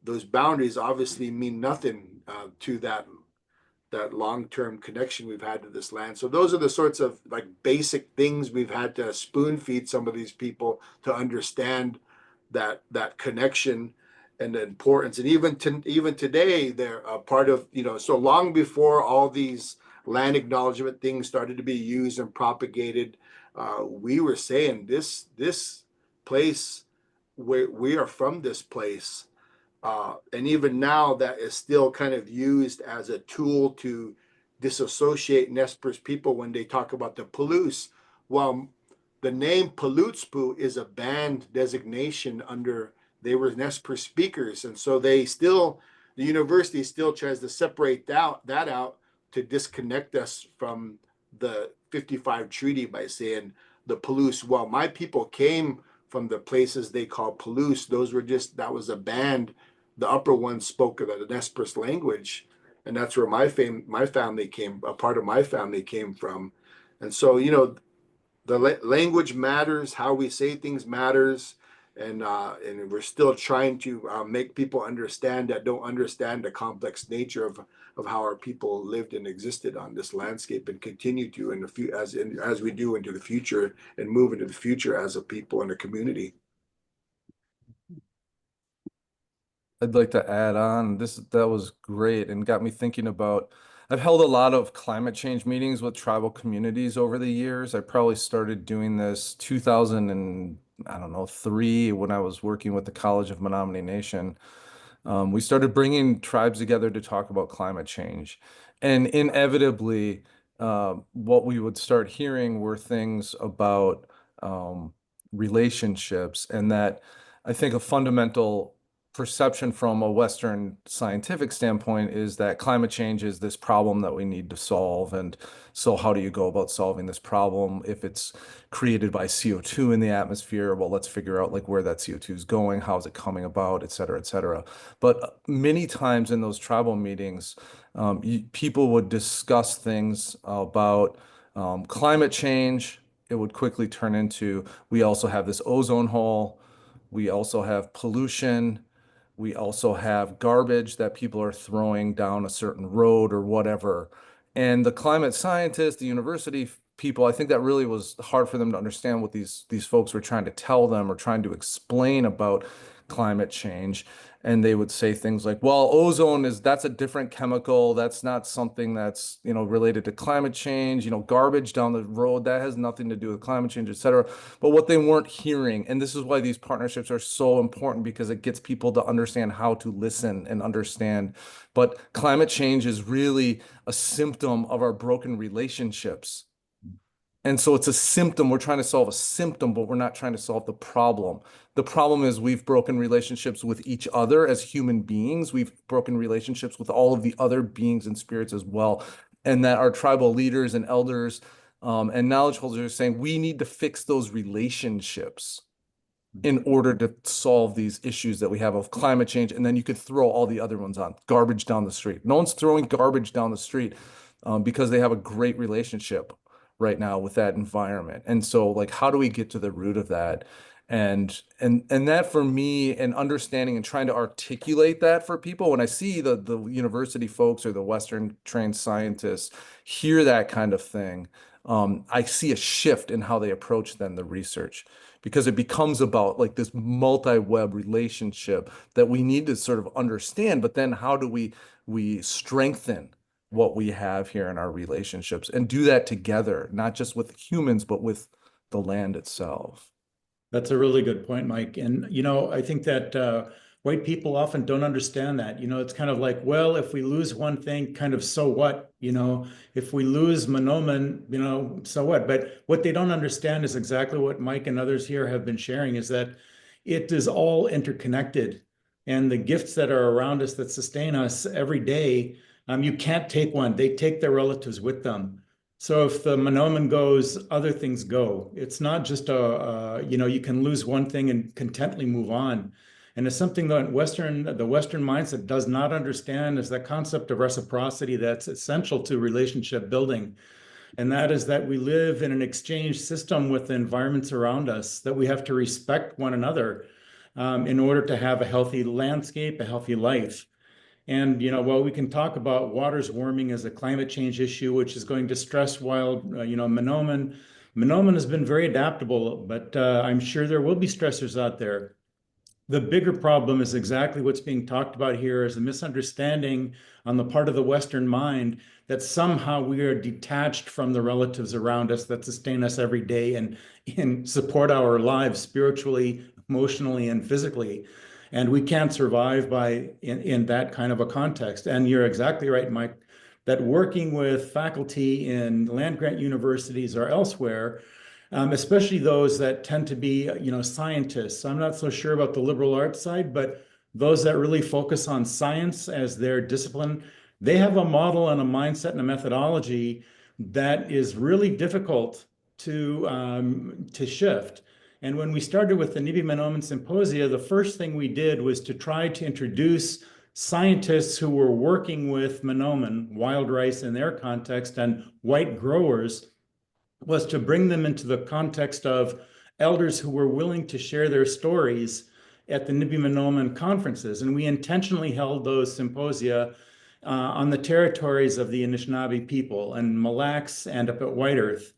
[SPEAKER 4] Those boundaries obviously mean nothing to that long-term connection we've had to this land. So those are the sorts of like basic things we've had to spoon feed some of these people to understand that connection and the importance. And even today, they're a part of, so long before all these land acknowledgement things started to be used and propagated, we were saying this place we are from this place. And even now that is still kind of used as a tool to disassociate Nez Perce people when they talk about the Palouse. Well, the name Palutspu is a banned designation under, they were Nez Perce speakers. And so they still, the university still tries to separate that out to disconnect us from the 55 treaty by saying the Palouse. Well, my people came from the places they call Palouse. Those were just, that was a band. The upper ones spoke of the Nez Perce language, and that's where my family came. A part of my family came from, and so the language matters. How we say things matters, and we're still trying to make people understand that don't understand the complex nature of how our people lived and existed on this landscape, and continue to in the as we do into the future and move into the future as a people and a community.
[SPEAKER 7] I'd like to add on, that was great and got me thinking about, I've held a lot of climate change meetings with tribal communities over the years. I probably started doing this 2000 and I don't know, 3 when I was working with the College of Menominee Nation. We started bringing tribes together to talk about climate change. And inevitably, what we would start hearing were things about relationships, and that I think a fundamental perception from a Western scientific standpoint is that climate change is this problem that we need to solve. And so how do you go about solving this problem? If it's created by CO2 in the atmosphere, well, let's figure out like where that CO2 is going, how is it coming about, et cetera, et cetera. But many times in those tribal meetings, people would discuss things about climate change. It would quickly turn into, we also have this ozone hole. We also have pollution. We also have garbage that people are throwing down a certain road or whatever. And the climate scientists, the university people, I think that really was hard for them to understand what these folks were trying to tell them or trying to explain about climate change. And they would say things like, well, that's a different chemical. That's not something that's, related to climate change. Garbage down the road, that has nothing to do with climate change, et cetera. But what they weren't hearing, and this is why these partnerships are so important, because it gets people to understand how to listen and understand. But climate change is really a symptom of our broken relationships. And so it's a symptom. We're trying to solve a symptom, but we're not trying to solve the problem. The problem is we've broken relationships with each other as human beings. We've broken relationships with all of the other beings and spirits as well. And that our tribal leaders and elders and knowledge holders are saying we need to fix those relationships in order to solve these issues that we have of climate change. And then you could throw all the other ones on, garbage down the street. No one's throwing garbage down the street because they have a great relationship right now with that environment. And so like, how do we get to the root of that? And that for me, and understanding and trying to articulate that for people, when I see the university folks or the Western trained scientists hear that kind of thing, I see a shift in how they approach then the research, because it becomes about like this multi-web relationship that we need to sort of understand, but then how do we strengthen what we have here in our relationships and do that together, not just with humans, but with the land itself.
[SPEAKER 6] That's a really good point, Mike. And, I think that white people often don't understand that. It's kind of like, well, if we lose one thing, kind of, so what? If we lose Manoomin, so what? But what they don't understand is exactly what Mike and others here have been sharing, is that it is all interconnected. And the gifts that are around us that sustain us every day, you can't take one. They take their relatives with them. So if the Manoomin goes, other things go. It's not just you can lose one thing and contently move on. And it's something that the Western mindset does not understand, is that concept of reciprocity that's essential to relationship building. And that is that we live in an exchange system with the environments around us, that we have to respect one another in order to have a healthy landscape, a healthy life. And, while we can talk about waters warming as a climate change issue, which is going to stress wild, Manoomin has been very adaptable, but I'm sure there will be stressors out there. The bigger problem is exactly what's being talked about here, is a misunderstanding on the part of the Western mind that somehow we are detached from the relatives around us that sustain us every day and support our lives spiritually, emotionally and physically. And we can't survive in that kind of a context. And you're exactly right, Mike, that working with faculty in land-grant universities or elsewhere, especially those that tend to be, scientists. I'm not so sure about the liberal arts side, but those that really focus on science as their discipline, they have a model and a mindset and a methodology that is really difficult to shift. And when we started with the Nibi Manoomin Symposia, the first thing we did was to try to introduce scientists who were working with Manoomin, wild rice in their context, and white growers, was to bring them into the context of elders who were willing to share their stories at the Nibi Manoomin conferences. And we intentionally held those symposia on the territories of the Anishinaabe people and Mille Lacs and up at White Earth,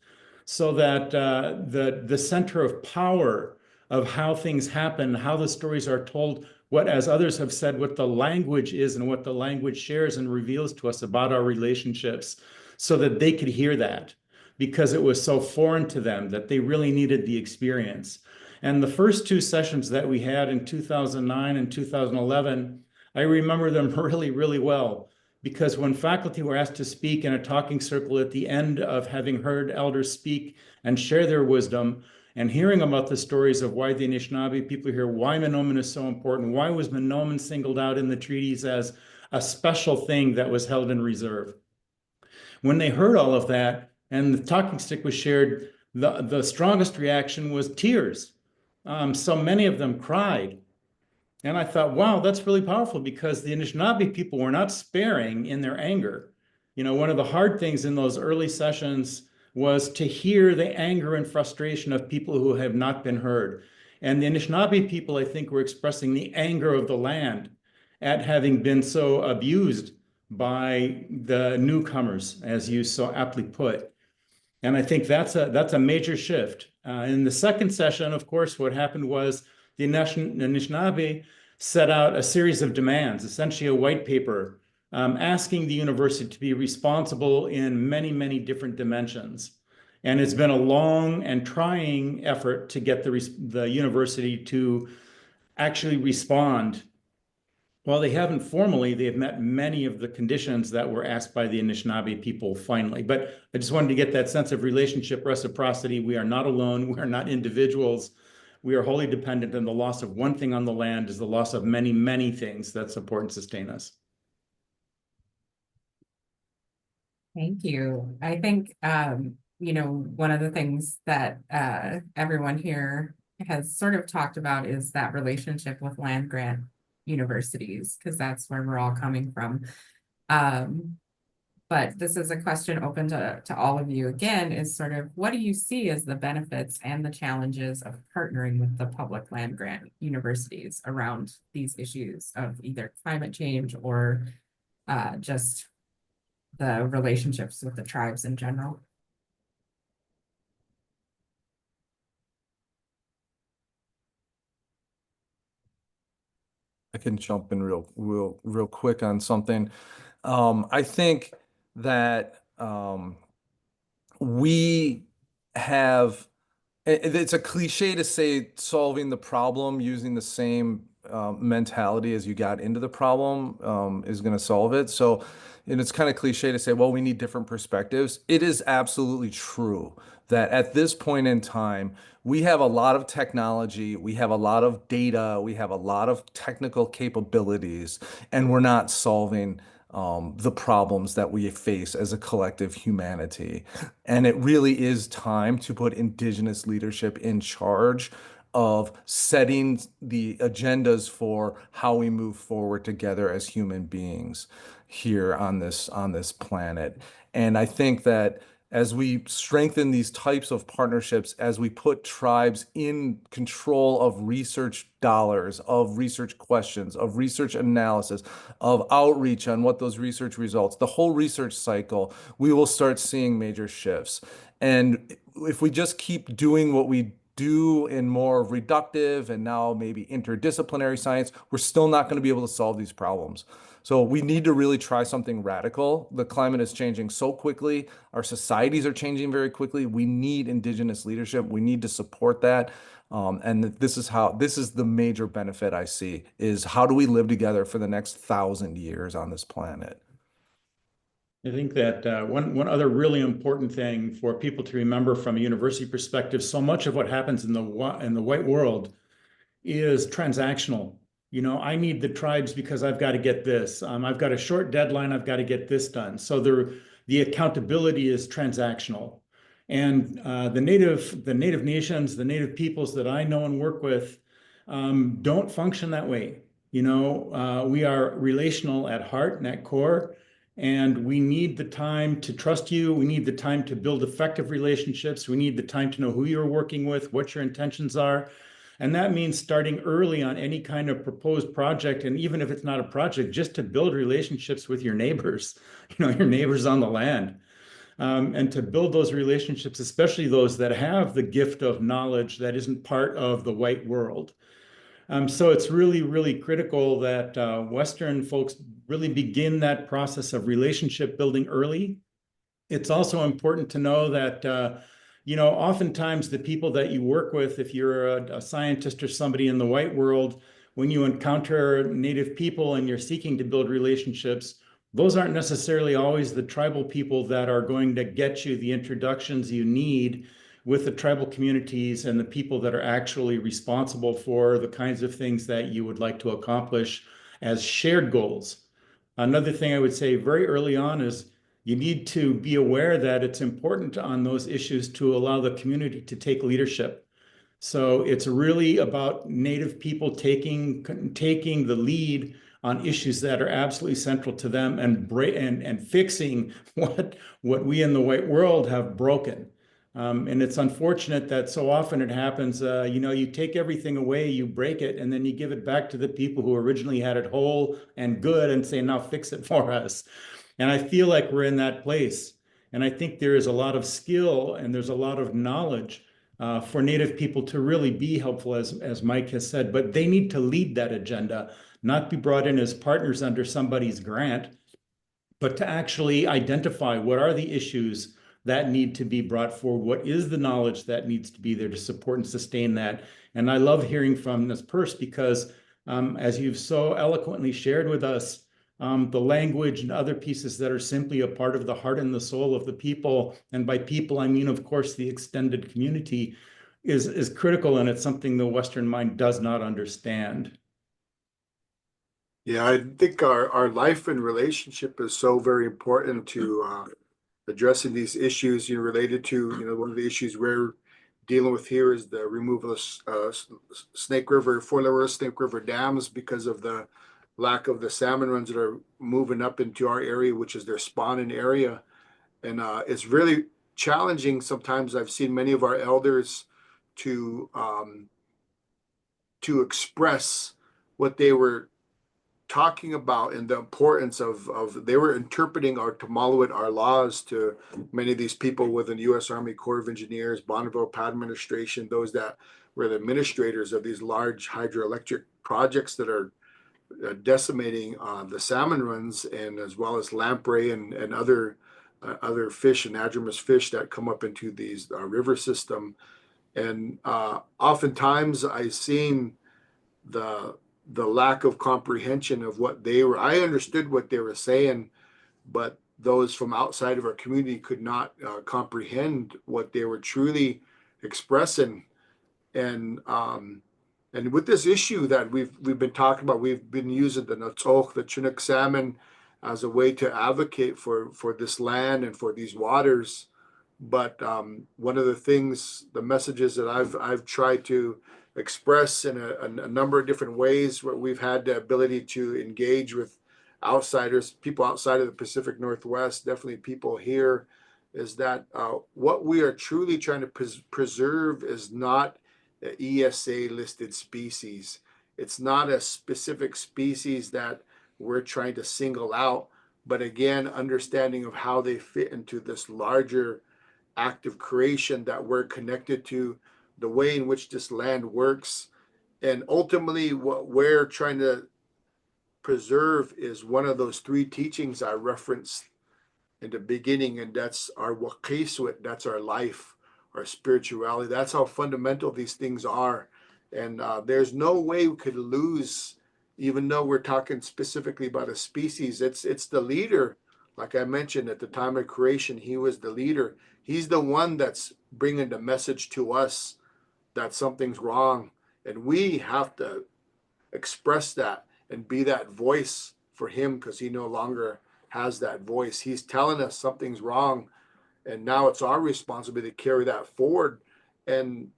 [SPEAKER 6] so that the center of power of how things happen, how the stories are told, what, as others have said, what the language is and what the language shares and reveals to us about our relationships, so that they could hear that, because it was so foreign to them that they really needed the experience. And the first two sessions that we had in 2009 and 2011, I remember them really, really well, because when faculty were asked to speak in a talking circle at the end of having heard elders speak and share their wisdom, and hearing about the stories of why the Anishinaabe people here, why Manoomin is so important, why was Manoomin singled out in the treaties as a special thing that was held in reserve. When they heard all of that and the talking stick was shared, the strongest reaction was tears. So many of them cried. And I thought, wow, that's really powerful, because the Anishinaabe people were not sparing in their anger. One of the hard things in those early sessions was to hear the anger and frustration of people who have not been heard. And the Anishinaabe people, I think, were expressing the anger of the land at having been so abused by the newcomers, as you so aptly put. And I think that's a major shift. In the second session, of course, what happened was the Anishinaabe set out a series of demands, essentially a white paper, asking the university to be responsible in many, many different dimensions. And it's been a long and trying effort to get the university to actually respond. While they haven't formally, they have met many of the conditions that were asked by the Anishinaabe people finally. But I just wanted to get that sense of relationship, reciprocity. We are not alone. We are not individuals. We are wholly dependent, and the loss of one thing on the land is the loss of many, many things that support and sustain us.
[SPEAKER 2] Thank you. I think, one of the things that everyone here has sort of talked about is that relationship with land grant universities, because that's where we're all coming from. But this is a question open to all of you again, is sort of, what do you see as the benefits and the challenges of partnering with the public land grant universities around these issues of either climate change or just the relationships with the tribes in general?
[SPEAKER 7] I can jump in real quick on something. I think that we have, it's a cliche to say solving the problem using the same mentality as you got into the problem is going to solve it. So, and it's kind of cliche to say, well, we need different perspectives. It is absolutely true that at this point in time, we have a lot of technology, we have a lot of data, we have a lot of technical capabilities, and we're not solving the problems that we face as a collective humanity. And it really is time to put Indigenous leadership in charge of setting the agendas for how we move forward together as human beings here on this planet. And I think that as we strengthen these types of partnerships, as we put tribes in control of research dollars, of research questions, of research analysis, of outreach on what those research results, the whole research cycle, we will start seeing major shifts. And if we just keep doing what we do in more reductive and now maybe interdisciplinary science, we're still not going to be able to solve these problems. So we need to really try something radical. The climate is changing so quickly. Our societies are changing very quickly. We need Indigenous leadership. We need to support that. And this is the major benefit I see, is how do we live together for the next 1,000 years on this planet?
[SPEAKER 6] I think that one other really important thing for people to remember from a university perspective, so much of what happens in the white world is transactional. You know, I need the tribes because I've got to get this. I've got a short deadline. I've got to get this done. So the accountability is transactional. And the native nations, the native peoples that I know and work with, don't function that way. You know, we are relational at heart and at core, and we need the time to trust you. We need the time to build effective relationships. We need the time to know who you're working with, what your intentions are. And that means starting early on any kind of proposed project. And even if it's not a project, just to build relationships with your neighbors, you know, your neighbors on the land. And to build those relationships, especially those that have the gift of knowledge that isn't part of the white world. So it's really, really critical that Western folks really begin that process of relationship building early. It's also important to know that, you know, oftentimes the people that you work with, if you're a scientist or somebody in the white world, when you encounter native people and you're seeking to build relationships, those aren't necessarily always the tribal people that are going to get you the introductions you need with the tribal communities and the people that are actually responsible for the kinds of things that you would like to accomplish as shared goals. Another thing I would say very early on is you need to be aware that it's important on those issues to allow the community to take leadership. So it's really about Native people taking the lead on issues that are absolutely central to them and fixing what we in the white world have broken. And it's unfortunate that so often it happens, you know, you take everything away, you break it, and then you give it back to the people who originally had it whole and good and say, now fix it for us. And I feel like we're in that place. And I think there is a lot of skill and there's a lot of knowledge for Native people to really be helpful, as Mike has said, but they need to lead that agenda, not be brought in as partners under somebody's grant, but to actually identify what are the issues that need to be brought forward, what is the knowledge that needs to be there to support and sustain that. And I love hearing from Nez Perce because as you've so eloquently shared with us, the language and other pieces that are simply a part of the heart and the soul of the people, and by people, I mean, of course, the extended community, is critical, and it's something the Western mind does not understand.
[SPEAKER 4] Yeah, I think our life and relationship is so very important to addressing these issues, you know, related to, you know, one of the issues we're dealing with here is the removal of Snake River, Snake River dams because of the lack of the salmon runs that are moving up into our area, which is their spawning area. And it's really challenging. Sometimes I've seen many of our elders to express what they were talking about and the importance of they were interpreting our Tamaluit, our laws, to many of these people within the U.S. Army Corps of Engineers, Bonneville Pad Administration, those that were the administrators of these large hydroelectric projects that are decimating the salmon runs, and as well as lamprey and other fish, and anadromous fish that come up into these river system. And oftentimes I've seen the lack of comprehension of what they were. I understood what they were saying, but those from outside of our community could not comprehend what they were truly expressing. And with this issue that we've been talking about, we've been using the Natok, the Chinook salmon, as a way to advocate for this land and for these waters. But one of the things, the messages that I've tried to express in a number of different ways, where we've had the ability to engage with outsiders, people outside of the Pacific Northwest, definitely people here, is that what we are truly trying to preserve is not the ESA listed species. It's not a specific species that we're trying to single out, but again, understanding of how they fit into this larger active creation that we're connected to, the way in which this land works. And ultimately, what we're trying to preserve is one of those three teachings I referenced in the beginning, and that's our wakiswit, that's our life, our spirituality. That's how fundamental these things are. And there's no way we could lose, even though we're talking specifically about a species. It's the leader. Like I mentioned, at the time of creation, he was the leader. He's the one that's bringing the message to us that something's wrong. And we have to express that and be that voice for him, because he no longer has that voice. He's telling us something's wrong, and now it's our responsibility to carry that forward. And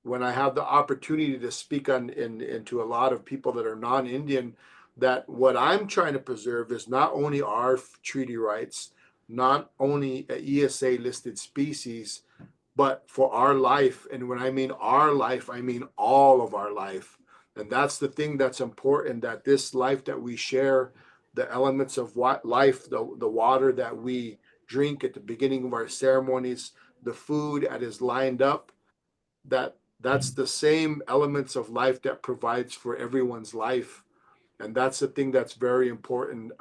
[SPEAKER 4] when I have the opportunity to speak into a lot of people that are non-Indian, that what I'm trying to preserve is not only our treaty rights, not only a ESA listed species, but for our life. And when I mean our life, I mean all of our life. And that's the thing that's important, that this life that we share, the elements of what life, the water that we drink at the beginning of our ceremonies, the food that is lined up, that's the same elements of life that provides for everyone's life. And that's the thing that's very important,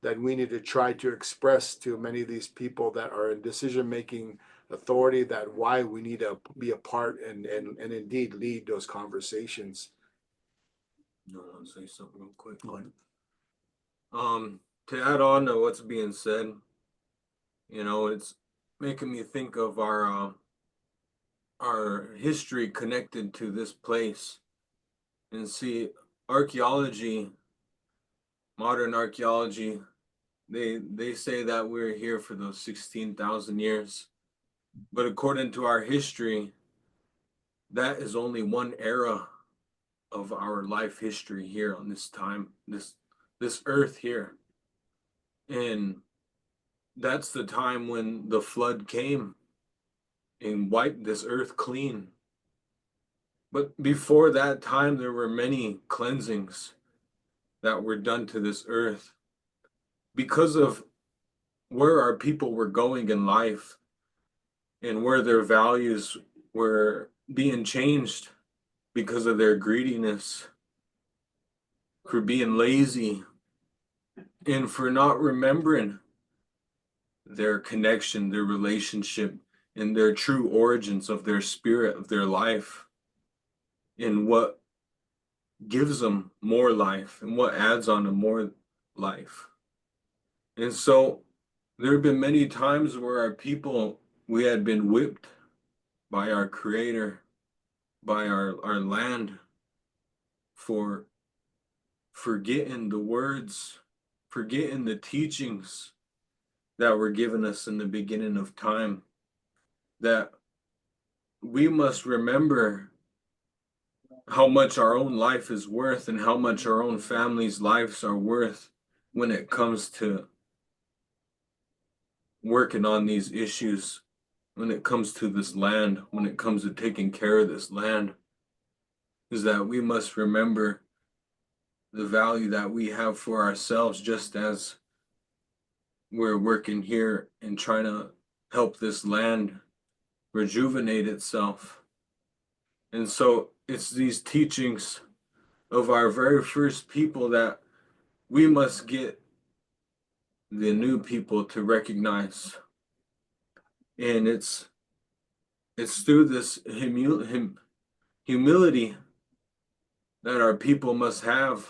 [SPEAKER 4] that we need to try to express to many of these people that are in decision-making authority, that why we need to be a part and indeed lead those conversations.
[SPEAKER 5] I want to say something real quick. To add on to what's being said, it's making me think of our history connected to this place. And see, archaeology, modern archaeology, they say that we're here for those 16,000 years. But according to our history, that is only one era of our life history here on this time, this earth here. And that's the time when the flood came and wiped this earth clean. But before that time, there were many cleansings that were done to this earth because of where our people were going in life and where their values were being changed because of their greediness, for being lazy, and for not remembering their connection, their relationship, and their true origins of their spirit, of their life, and what gives them more life and what adds on to more life. And so there have been many times where our people, we had been whipped by our Creator, by our land, for forgetting the words, forgetting the teachings that were given us in the beginning of time, that we must remember how much our own life is worth and how much our own families' lives are worth when it comes to working on these issues, when it comes to this land, when it comes to taking care of this land, is that we must remember the value that we have for ourselves, just as we're working here and trying to help this land rejuvenate itself. And so it's these teachings of our very first people that we must get the new people to recognize. And it's through this humility that our people must have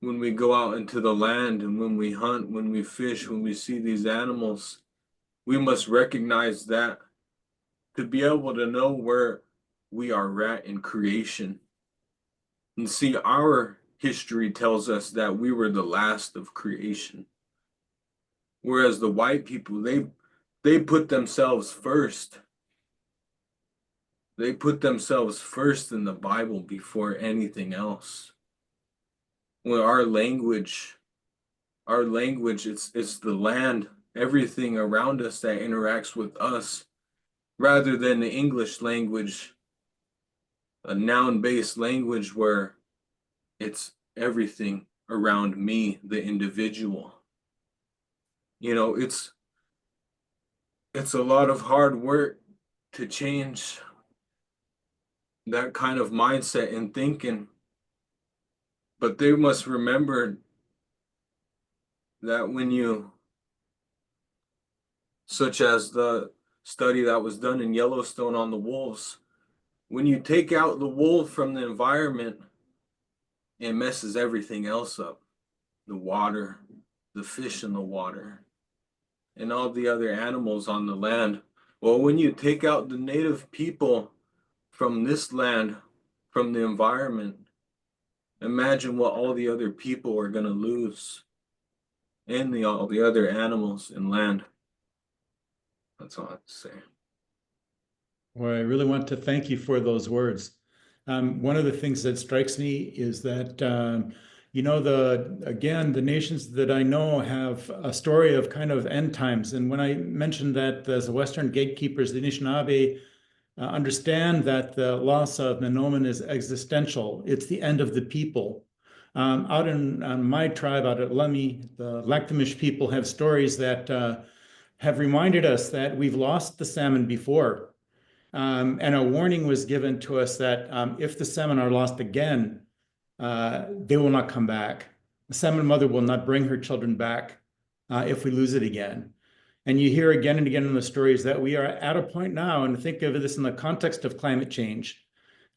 [SPEAKER 5] when we go out into the land and when we hunt, when we fish, when we see these animals. We must recognize that to be able to know where we are at in creation. And see, our history tells us that we were the last of creation. Whereas the white people, they put themselves first. They put themselves first in the Bible before anything else. Well, our language, it's the land, everything around us that interacts with us, rather than the English language, a noun-based language where it's everything around me, the individual. It's a lot of hard work to change that kind of mindset and thinking. But they must remember that when you, such as the study that was done in Yellowstone on the wolves, when you take out the wolf from the environment, it messes everything else up. The water, the fish in the water, and all the other animals on the land. Well, when you take out the native people from this land, from the environment, imagine what all the other people are going to lose, and all the other animals and land. That's all I have to say.
[SPEAKER 6] Well, I really want to thank you for those words. One of the things that strikes me is that, you know, the nations that I know have a story of kind of end times. And when I mentioned that as the Western gatekeepers, the Anishinaabe understand that the loss of Manoomin is existential. It's the end of the people. Out in my tribe, out at Lummi, the Laktamish people have stories that have reminded us that we've lost the salmon before. And a warning was given to us that if the salmon are lost again, they will not come back. The salmon mother will not bring her children back if we lose it again. And you hear again and again in the stories that we are at a point now, and think of this in the context of climate change.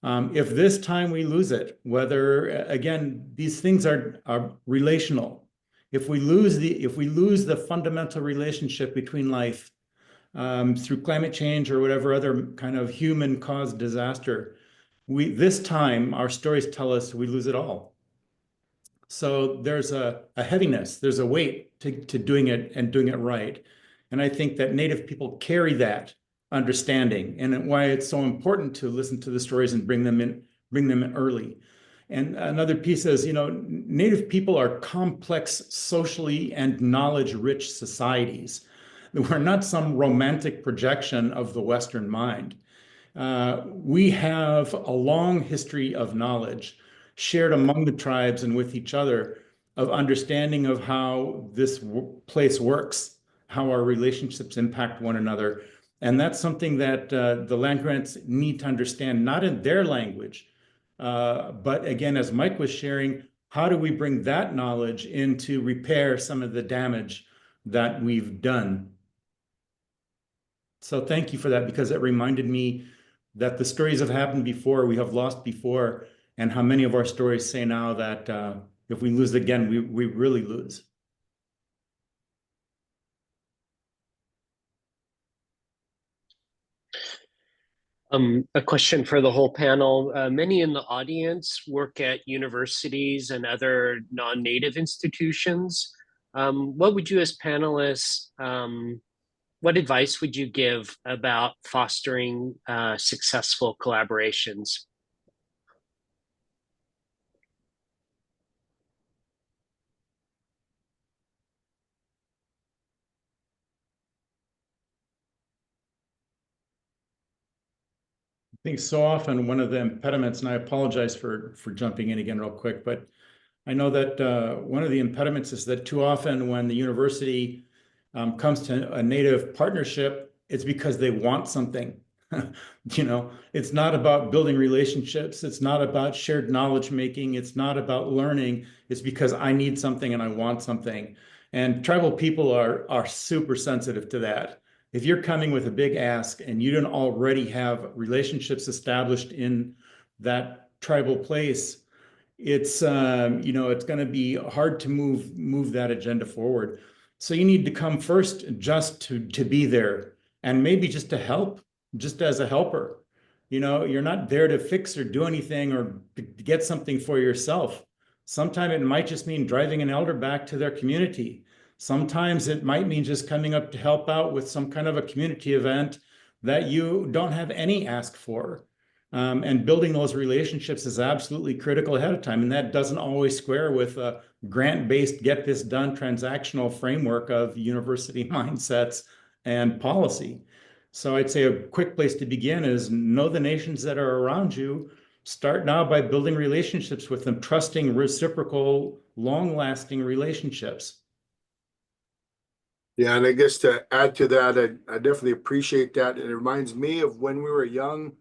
[SPEAKER 6] If this time we lose it, whether, again, these things are relational. If we lose the fundamental relationship between life, through climate change or whatever other kind of human-caused disaster, this time our stories tell us we lose it all. So there's a heaviness, there's a weight to doing it and doing it right. And I think that Native people carry that understanding, and why it's so important to listen to the stories and bring them in early. And another piece is, you know, Native people are complex socially and knowledge-rich societies. We're not some romantic projection of the Western mind. We have a long history of knowledge shared among the tribes and with each other, of understanding of how this place works, how our relationships impact one another. And that's something that the land grants need to understand, not in their language, but again, as Mike was sharing, how do we bring that knowledge in to repair some of the damage that we've done? So thank you for that, because it reminded me that the stories have happened before, we have lost before, and how many of our stories say now that if we lose again, we really lose.
[SPEAKER 3] A question for the whole panel. Many in the audience work at universities and other non-native institutions. What would you, as panelists, what advice would you give about fostering successful collaborations?
[SPEAKER 6] I think so often one of the impediments, and I apologize for jumping in again real quick, but I know that one of the impediments is that too often when the university comes to a Native partnership, it's because they want something. You know, it's not about building relationships. It's not about shared knowledge making. It's not about learning. It's because I need something and I want something. And tribal people are super sensitive to that. If you're coming with a big ask and you don't already have relationships established in that tribal place, it's you know, it's going to be hard to move that agenda forward. So you need to come first just to be there, and maybe just to help, just as a helper. You know, you're not there to fix or do anything or to get something for yourself. Sometimes it might just mean driving an elder back to their community. Sometimes it might mean just coming up to help out with some kind of a community event that you don't have any ask for. And building those relationships is absolutely critical ahead of time. And that doesn't always square with a grant-based, get this done transactional framework of university mindsets and policy. So I'd say a quick place to begin is know the nations that are around you. Start now by building relationships with them, trusting, reciprocal, long-lasting relationships.
[SPEAKER 4] Yeah, and I guess to add to that, I definitely appreciate that. And it reminds me of when we were young,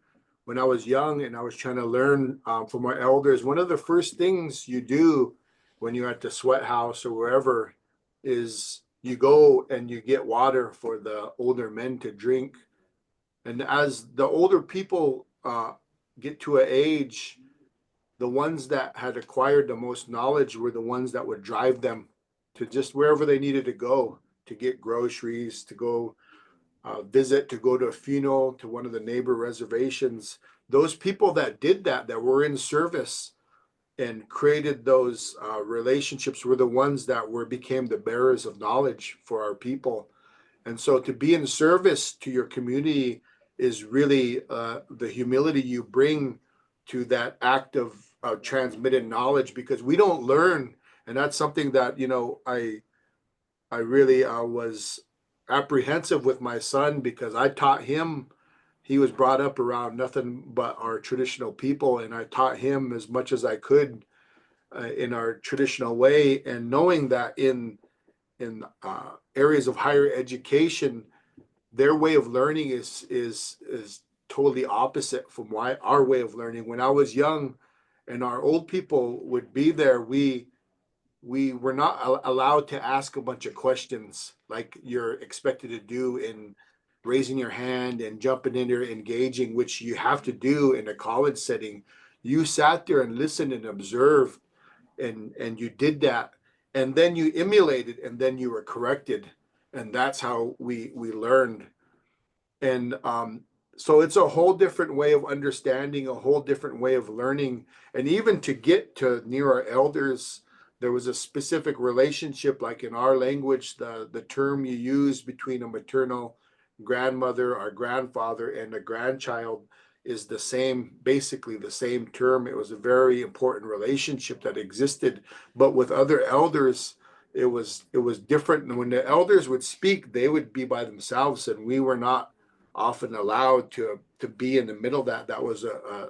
[SPEAKER 4] when I was young and I was trying to learn from our elders. One of the first things you do when you're at the sweat house or wherever is you go and you get water for the older men to drink. And as the older people get to an age, the ones that had acquired the most knowledge were the ones that would drive them to just wherever they needed to go to get groceries, to go visit, to go to a funeral, to one of the neighbor reservations. Those people that did that, that were in service and created those relationships, were the ones that became the bearers of knowledge for our people. And so to be in service to your community is really the humility you bring to that act of transmitted knowledge, because we don't learn. And that's something that, I really was apprehensive with my son, because I taught him, he was brought up around nothing but our traditional people. And I taught him as much as I could in our traditional way. And knowing that in areas of higher education, their way of learning is totally opposite from our way of learning. When I was young, and our old people would be there, we were not allowed to ask a bunch of questions like you're expected to do in raising your hand and jumping in there, engaging, which you have to do in a college setting. You sat there and listened and observed, and you did that, and then you emulated, and then you were corrected, and that's how we learned. And so it's a whole different way of understanding, a whole different way of learning. And even to get to near our elders, there was a specific relationship, like in our language, the term you use between a maternal grandmother or grandfather and a grandchild is the same, basically the same term. It was a very important relationship that existed. But with other elders, it was different. And when the elders would speak, they would be by themselves, and we were not often allowed to be in the middle of that. That was a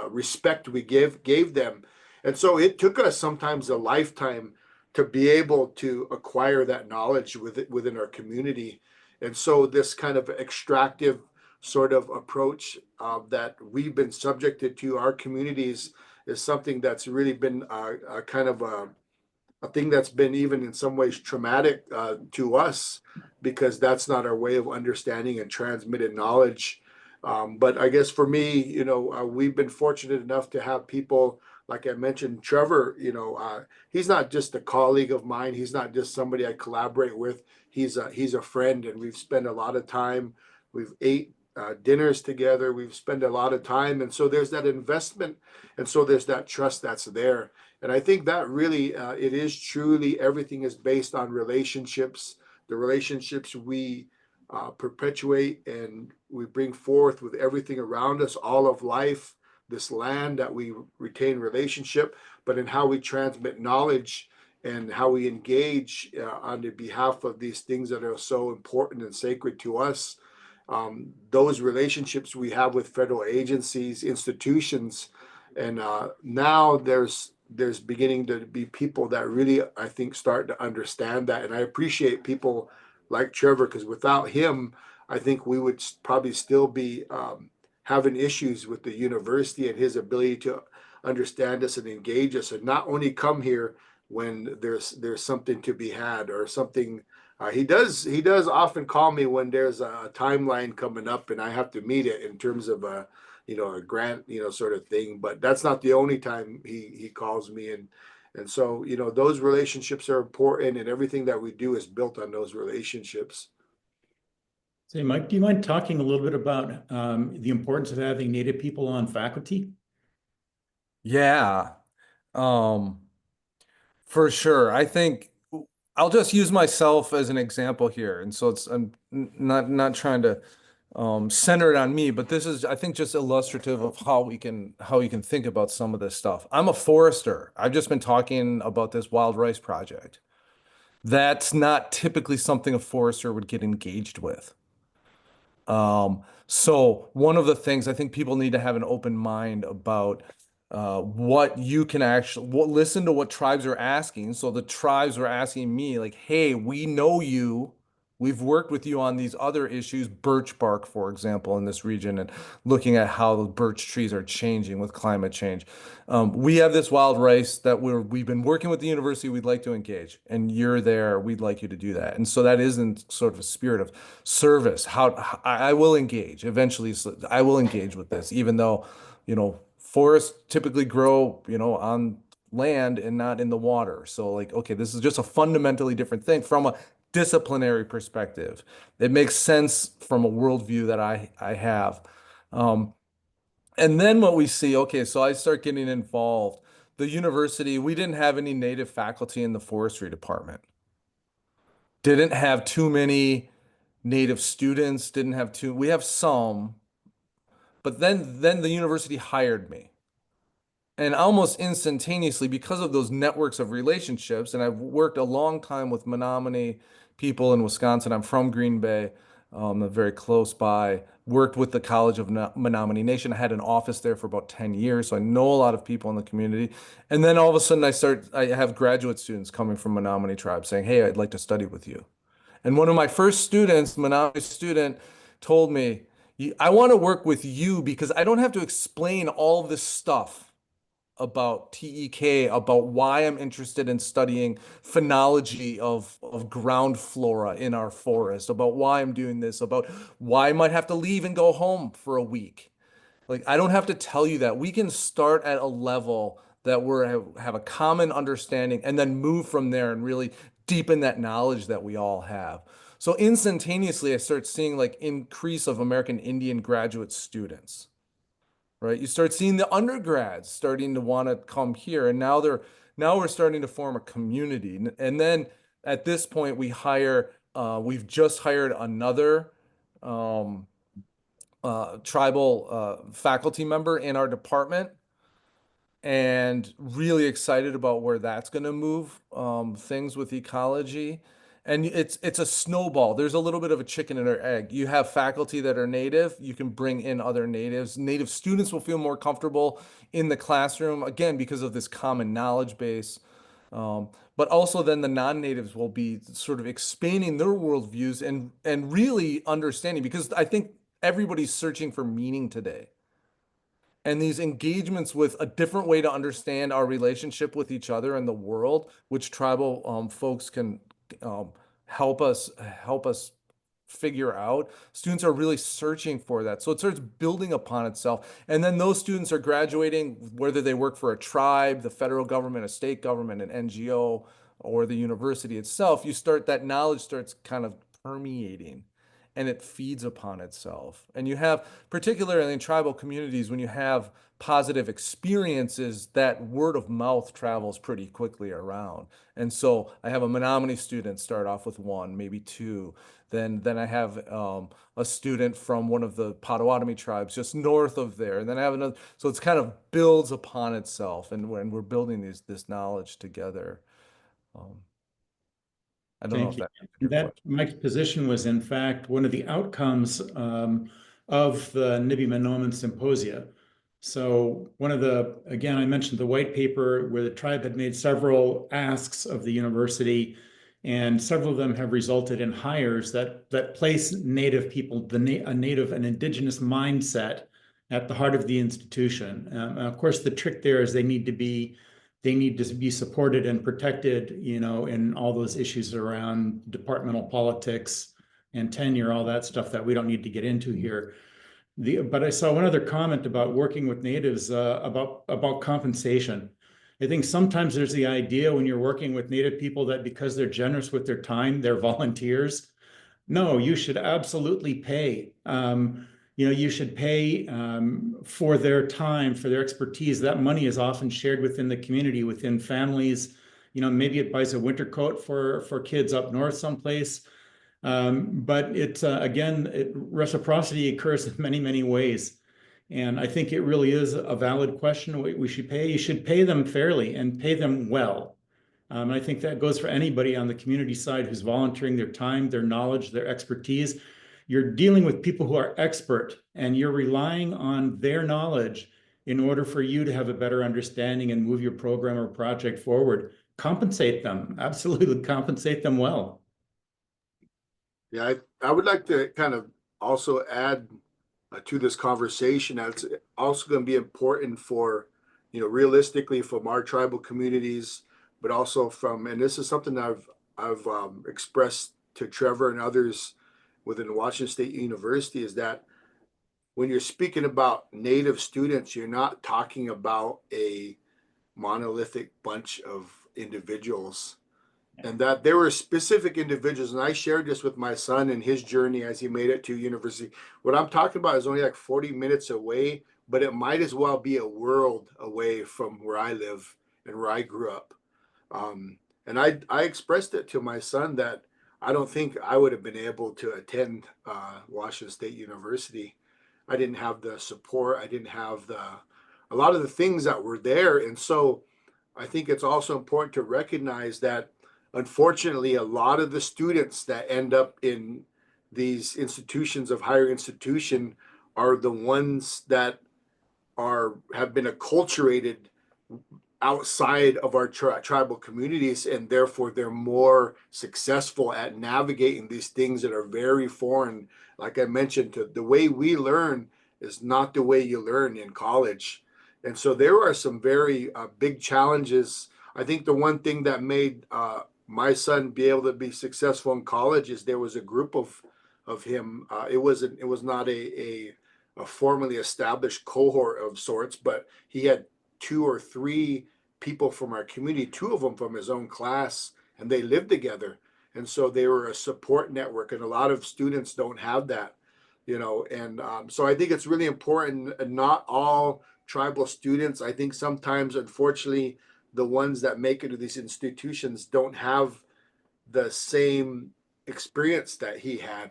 [SPEAKER 4] respect we gave them. And so it took us sometimes a lifetime to be able to acquire that knowledge within our community. And so this kind of extractive sort of approach that we've been subjected to our communities is something that's really been a kind of a thing that's been even in some ways traumatic to us, because that's not our way of understanding and transmitted knowledge. But I guess for me, we've been fortunate enough to have people, like I mentioned, Trevor, he's not just a colleague of mine. He's not just somebody I collaborate with. He's a friend, and we've spent a lot of time. We've ate dinners together. We've spent a lot of time. And so there's that investment. And so there's that trust that's there. And I think that really, it is truly, everything is based on relationships, the relationships we perpetuate and we bring forth with everything around us, all of life, this land, that we retain relationship, but in how we transmit knowledge and how we engage on the behalf of these things that are so important and sacred to us. Those relationships we have with federal agencies, institutions, and now there's beginning to be people that really, I think, start to understand that. And I appreciate people like Trevor, because without him, I think we would probably still be having issues with the university and his ability to understand us and engage us, and not only come here when there's something to be had or something. He does often call me when there's a timeline coming up and I have to meet it in terms of a grant, sort of thing. But that's not the only time he calls me. And so, those relationships are important, and everything that we do is built on those relationships.
[SPEAKER 6] Say, Mike, do you mind talking a little bit about the importance of having Native people on faculty?
[SPEAKER 7] Yeah, um, for sure. I think I'll just use myself as an example here. And so I'm not trying to center it on me, but this is, I think, just illustrative of how you can think about some of this stuff. I'm a forester. I've just been talking about this wild rice project. That's not typically something a forester would get engaged with. So one of the things I think people need to have an open mind about what you can listen to what tribes are asking. So the tribes were asking me, like, hey, we know you We've worked with you on these other issues, birch bark, for example, in this region, and looking at how the birch trees are changing with climate change. We have this wild rice that we've been working with the university. We'd like to engage, and you're there. We'd like you to do that. And so that is in sort of a spirit of service. I will engage eventually. I will engage with this, even though, forests typically grow, on land and not in the water. So like, okay, this is just a fundamentally different thing from a disciplinary perspective. It makes sense from a worldview that I have. And then what we see, okay, so I start getting involved. The university, we didn't have any native faculty in the forestry department. Didn't have too many native students, we have some, but then the university hired me. And almost instantaneously, because of those networks of relationships, and I've worked a long time with Menominee people in Wisconsin. I'm from Green Bay, very close by. Worked with the College of Menominee Nation. I had an office there for about 10 years, so I know a lot of people in the community. And then all of a sudden, I have graduate students coming from Menominee Tribe saying, "Hey, I'd like to study with you." And one of my first students, Menominee student, told me, "I want to work with you because I don't have to explain all this stuff about TEK, about why I'm interested in studying phenology of ground flora in our forest, about why I'm doing this, about why I might have to leave and go home for a week. Like, I don't have to tell you that. We can start at a level that have a common understanding and then move from there and really deepen that knowledge that we all have." So instantaneously, I start seeing like increase of American Indian graduate students. Right? You start seeing the undergrads starting to want to come here, and now we're starting to form a community. And then at this point, we've just hired another tribal faculty member in our department, and really excited about where that's going to move things with ecology. And it's a snowball. There's a little bit of a chicken and or egg. You have faculty that are native. You can bring in other natives. Native students will feel more comfortable in the classroom, again, because of this common knowledge base. But also then the non-natives will be sort of expanding their worldviews and really understanding, because I think everybody's searching for meaning today. And these engagements with a different way to understand our relationship with each other and the world, which tribal folks can help us figure out. Students are really searching for that. So it starts building upon itself. And then those students are graduating, whether they work for a tribe, the federal government, a state government, an NGO, or the university itself. That knowledge starts kind of permeating, and it feeds upon itself. And you have, particularly in tribal communities, when you have positive experiences, that word of mouth travels pretty quickly around. And so I have a Menominee student start off with one, maybe two. Then I have a student from one of the Potawatomi tribes just north of there. And then I have another. So it's kind of builds upon itself. And when we're building this knowledge together. I don't know
[SPEAKER 6] Thank
[SPEAKER 7] if
[SPEAKER 6] you.
[SPEAKER 7] that answered your question.
[SPEAKER 6] Mike's position was, in fact, one of the outcomes of the Nibi Manoomin Symposia. So again, I mentioned the white paper where the tribe had made several asks of the university, and several of them have resulted in hires that place Native people, an Indigenous mindset at the heart of the institution. Of course, the trick there is they need to be supported and protected, in all those issues around departmental politics and tenure, all that stuff that we don't need to get into here. But I saw one other comment about working with natives about compensation. I think sometimes there's the idea when you're working with Native people that because they're generous with their time, they're volunteers. No, you should absolutely pay. You should pay for their time, for their expertise. That money is often shared within the community, within families. Maybe it buys a winter coat for kids up north someplace. But reciprocity occurs in many, many ways. And I think it really is a valid question. We should pay. You should pay them fairly and pay them well. And I think that goes for anybody on the community side who's volunteering their time, their knowledge, their expertise. You're dealing with people who are expert, and you're relying on their knowledge in order for you to have a better understanding and move your program or project forward. Compensate them. Absolutely compensate them well.
[SPEAKER 4] Yeah, I would like to kind of also add to this conversation. That's also going to be important for, realistically from our tribal communities, but also from, and this is something I've expressed to Trevor and others within Washington State University, is that when you're speaking about Native students, you're not talking about a monolithic bunch of individuals, and that there were specific individuals. And I shared this with my son and his journey as he made it to university. What I'm talking about is only like 40 minutes away, but it might as well be a world away from where I live and where I grew up. And I expressed it to my son that I don't think I would have been able to attend Washington State University. I didn't have the support. I didn't have a lot of the things that were there. And so I think it's also important to recognize that, unfortunately, a lot of the students that end up in these institutions of higher institution are the ones that have been acculturated outside of our tribal communities, and therefore they're more successful at navigating these things that are very foreign. Like I mentioned, to the way we learn is not the way you learn in college. And so there are some very big challenges. I think the one thing that made my son be able to be successful in college is there was a group of him. It was not a formally established cohort of sorts, but he had two or three people from our community, two of them from his own class, and they lived together. And so they were a support network, and a lot of students don't have that, And so I think it's really important. And not all tribal students, I think sometimes, unfortunately, the ones that make it to these institutions don't have the same experience that he had.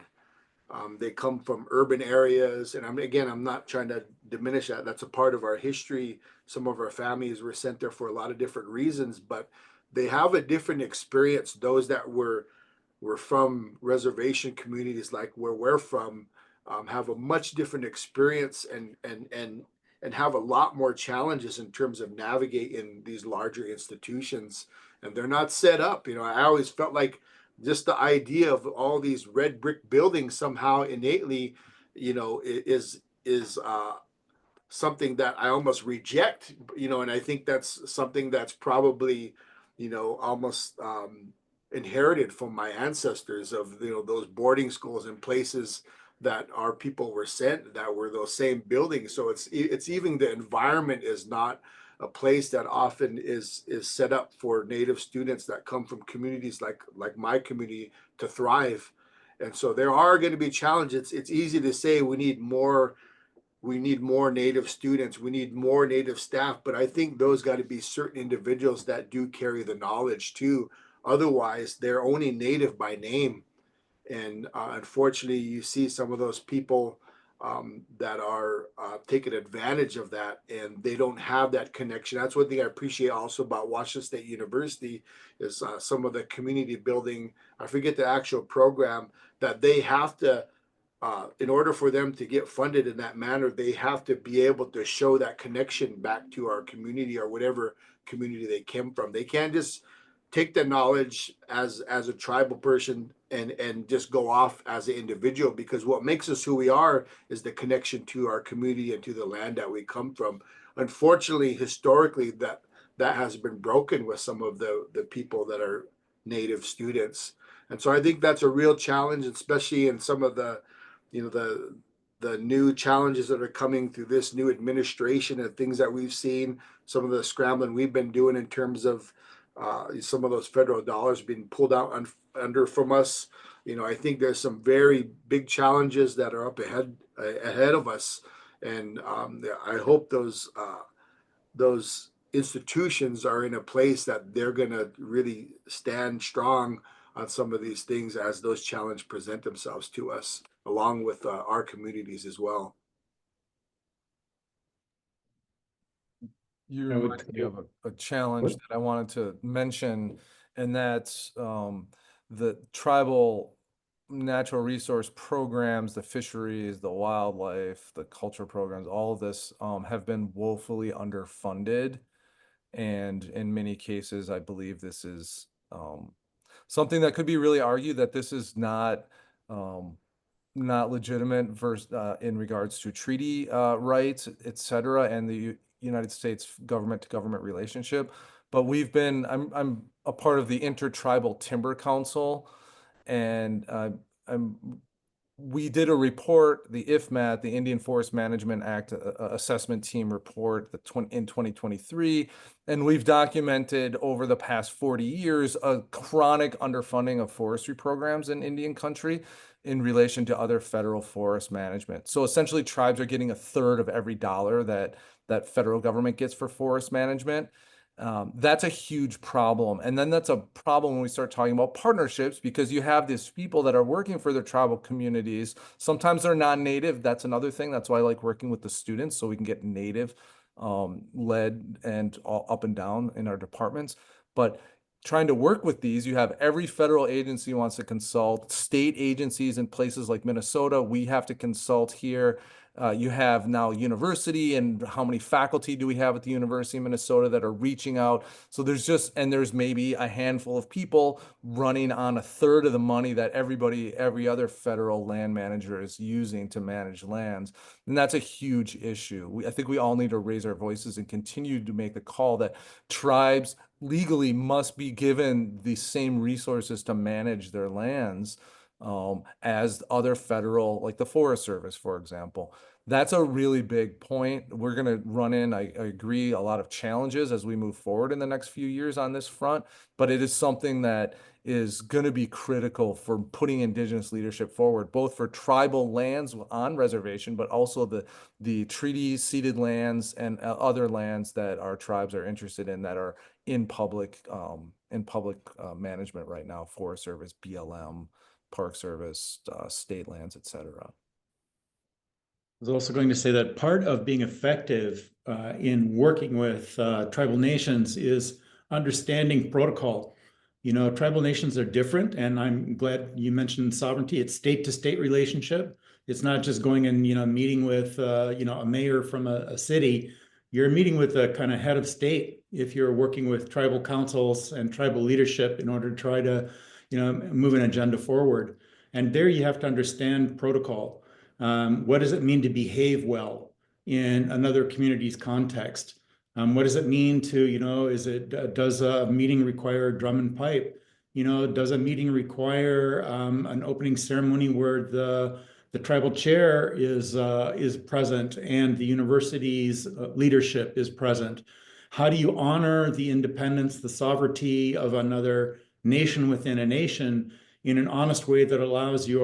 [SPEAKER 4] They come from urban areas, and I'm not trying to diminish that. That's a part of our history. Some of our families were sent there for a lot of different reasons, but they have a different experience. Those that were from reservation communities, like where we're from, have a much different experience, and have a lot more challenges in terms of navigating these larger institutions. And they're not set up. I always felt like just the idea of all these red brick buildings somehow innately, is something that I almost reject, and I think that's something that's probably, almost inherited from my ancestors, of, those boarding schools and places that our people were sent, that were those same buildings. So it's even the environment is not a place that often is set up for Native students that come from communities like my community to thrive. And so there are going to be challenges. It's easy to say we need more Native students, we need more Native staff, but I think those got to be certain individuals that do carry the knowledge too. Otherwise, they're only Native by name. And unfortunately, you see some of those people that are taking advantage of that, and they don't have that connection. That's one thing I appreciate also about Washington State University, is some of the community building. I forget the actual program that they have to, in order for them to get funded in that manner, they have to be able to show that connection back to our community or whatever community they came from. They can't just take the knowledge as a tribal person and just go off as an individual, because what makes us who we are is the connection to our community and to the land that we come from. Unfortunately, historically, that has been broken with some of the people that are Native students. And so I think that's a real challenge, especially in some of the the new challenges that are coming through this new administration, and things that we've seen, some of the scrambling we've been doing in terms of some of those federal dollars being pulled out under from us. I think there's some very big challenges that are up ahead of us, and I hope those institutions are in a place that they're going to really stand strong on some of these things as those challenges present themselves to us, along with our communities as well.
[SPEAKER 7] You reminded me of a challenge that I wanted to mention, and that's the tribal natural resource programs, the fisheries, the wildlife, the culture programs, all of this have been woefully underfunded. And in many cases, I believe this is something that could be really argued that this is not not legitimate in regards to treaty rights, et cetera, and the United States government to government relationship. But I'm a part of the Intertribal Timber Council, and we did a report, the IFMAT, the Indian Forest Management Act assessment team report in 2023, and we've documented over the past 40 years a chronic underfunding of forestry programs in Indian country in relation to other federal forest management. So essentially, tribes are getting a third of every dollar that federal government gets for forest management. That's a huge problem. And then that's a problem when we start talking about partnerships, because you have these people that are working for their tribal communities. Sometimes they're non-native. That's another thing. That's why I like working with the students, so we can get native led and all up and down in our departments. But trying to work with these, you have every federal agency wants to consult, state agencies in places like Minnesota, we have to consult here. You have now university, and how many faculty do we have at the University of Minnesota that are reaching out? So there's maybe a handful of people running on a third of the money that every other federal land manager is using to manage lands. And that's a huge issue. I think we all need to raise our voices and continue to make the call that tribes legally must be given the same resources to manage their lands as other federal, like the Forest Service, for example. That's a really big point. We're going to run in, I agree, a lot of challenges as we move forward in the next few years on this front, but it is something that is going to be critical for putting Indigenous leadership forward, both for tribal lands on reservation, but also the treaties, ceded lands, and other lands that our tribes are interested in that are in public management right now: Forest Service, BLM, Park Service, state lands, et cetera.
[SPEAKER 6] I was also going to say that part of being effective in working with tribal nations is understanding protocol. You know, tribal nations are different, and I'm glad you mentioned sovereignty. It's state to state relationship. It's not just going and, you know, meeting with, you know, a mayor from a city. You're meeting with a kind of head of state if you're working with tribal councils and tribal leadership in order to try to, you know, move an agenda forward. And there you have to understand protocol. What does it mean to behave well in another community's context? What does it mean to, you know, does a meeting require drum and pipe? You know, does a meeting require an opening ceremony where the tribal chair is present and the university's leadership is present? How do you honor the independence, the sovereignty of another nation within a nation in an honest way that allows you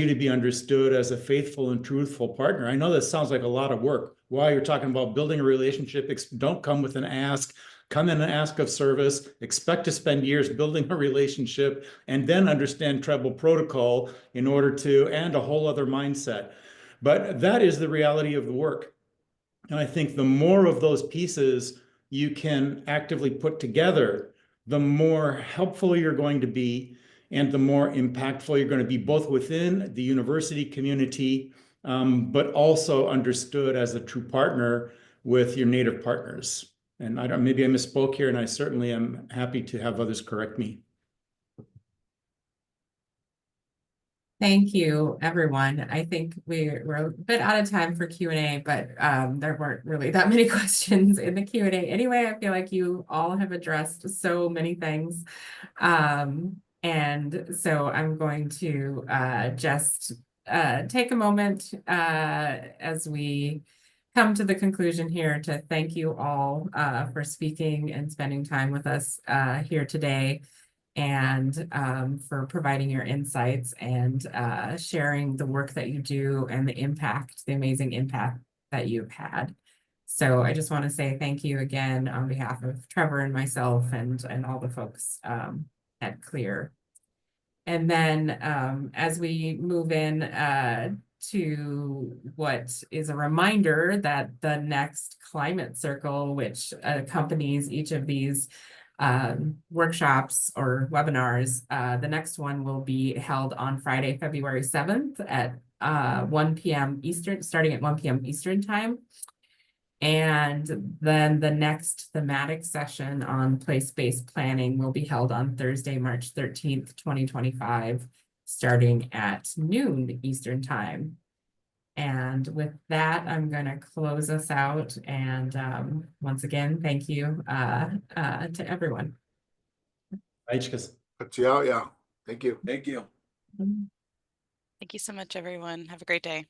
[SPEAKER 6] to be understood as a faithful and truthful partner? I know this sounds like a lot of work. While you're talking about building a relationship, don't come with an ask. Come in and ask of service, expect to spend years building a relationship, and then understand tribal protocol and a whole other mindset. But that is the reality of the work. And I think the more of those pieces you can actively put together, the more helpful you're going to be, and the more impactful you're going to be, both within the university community, but also understood as a true partner with your native partners. And maybe I misspoke here, and I certainly am happy to have others correct me.
[SPEAKER 2] Thank you, everyone. I think we're a bit out of time for Q&A, but there weren't really that many questions in the Q&A. Anyway, I feel like you all have addressed so many things. And so I'm going to just take a moment as we come to the conclusion here to thank you all for speaking and spending time with us here today, and for providing your insights and sharing the work that you do and the amazing impact that you've had. So I just want to say thank you again on behalf of Trevor and myself and all the folks at CLIR. And then as we move in to what is a reminder that the next climate circle, which accompanies each of these workshops or webinars, the next one will be held on Friday, February 7th at 1 p.m. Eastern, starting at 1 p.m. Eastern time. And then the next thematic session on place-based planning will be held on Thursday, March 13th, 2025 starting at noon Eastern Time. And with that, I'm going to close us out. And once again, thank you to everyone.
[SPEAKER 4] Katiao, yeah. Thank you.
[SPEAKER 5] Thank you.
[SPEAKER 1] Thank you so much, everyone. Have a great day.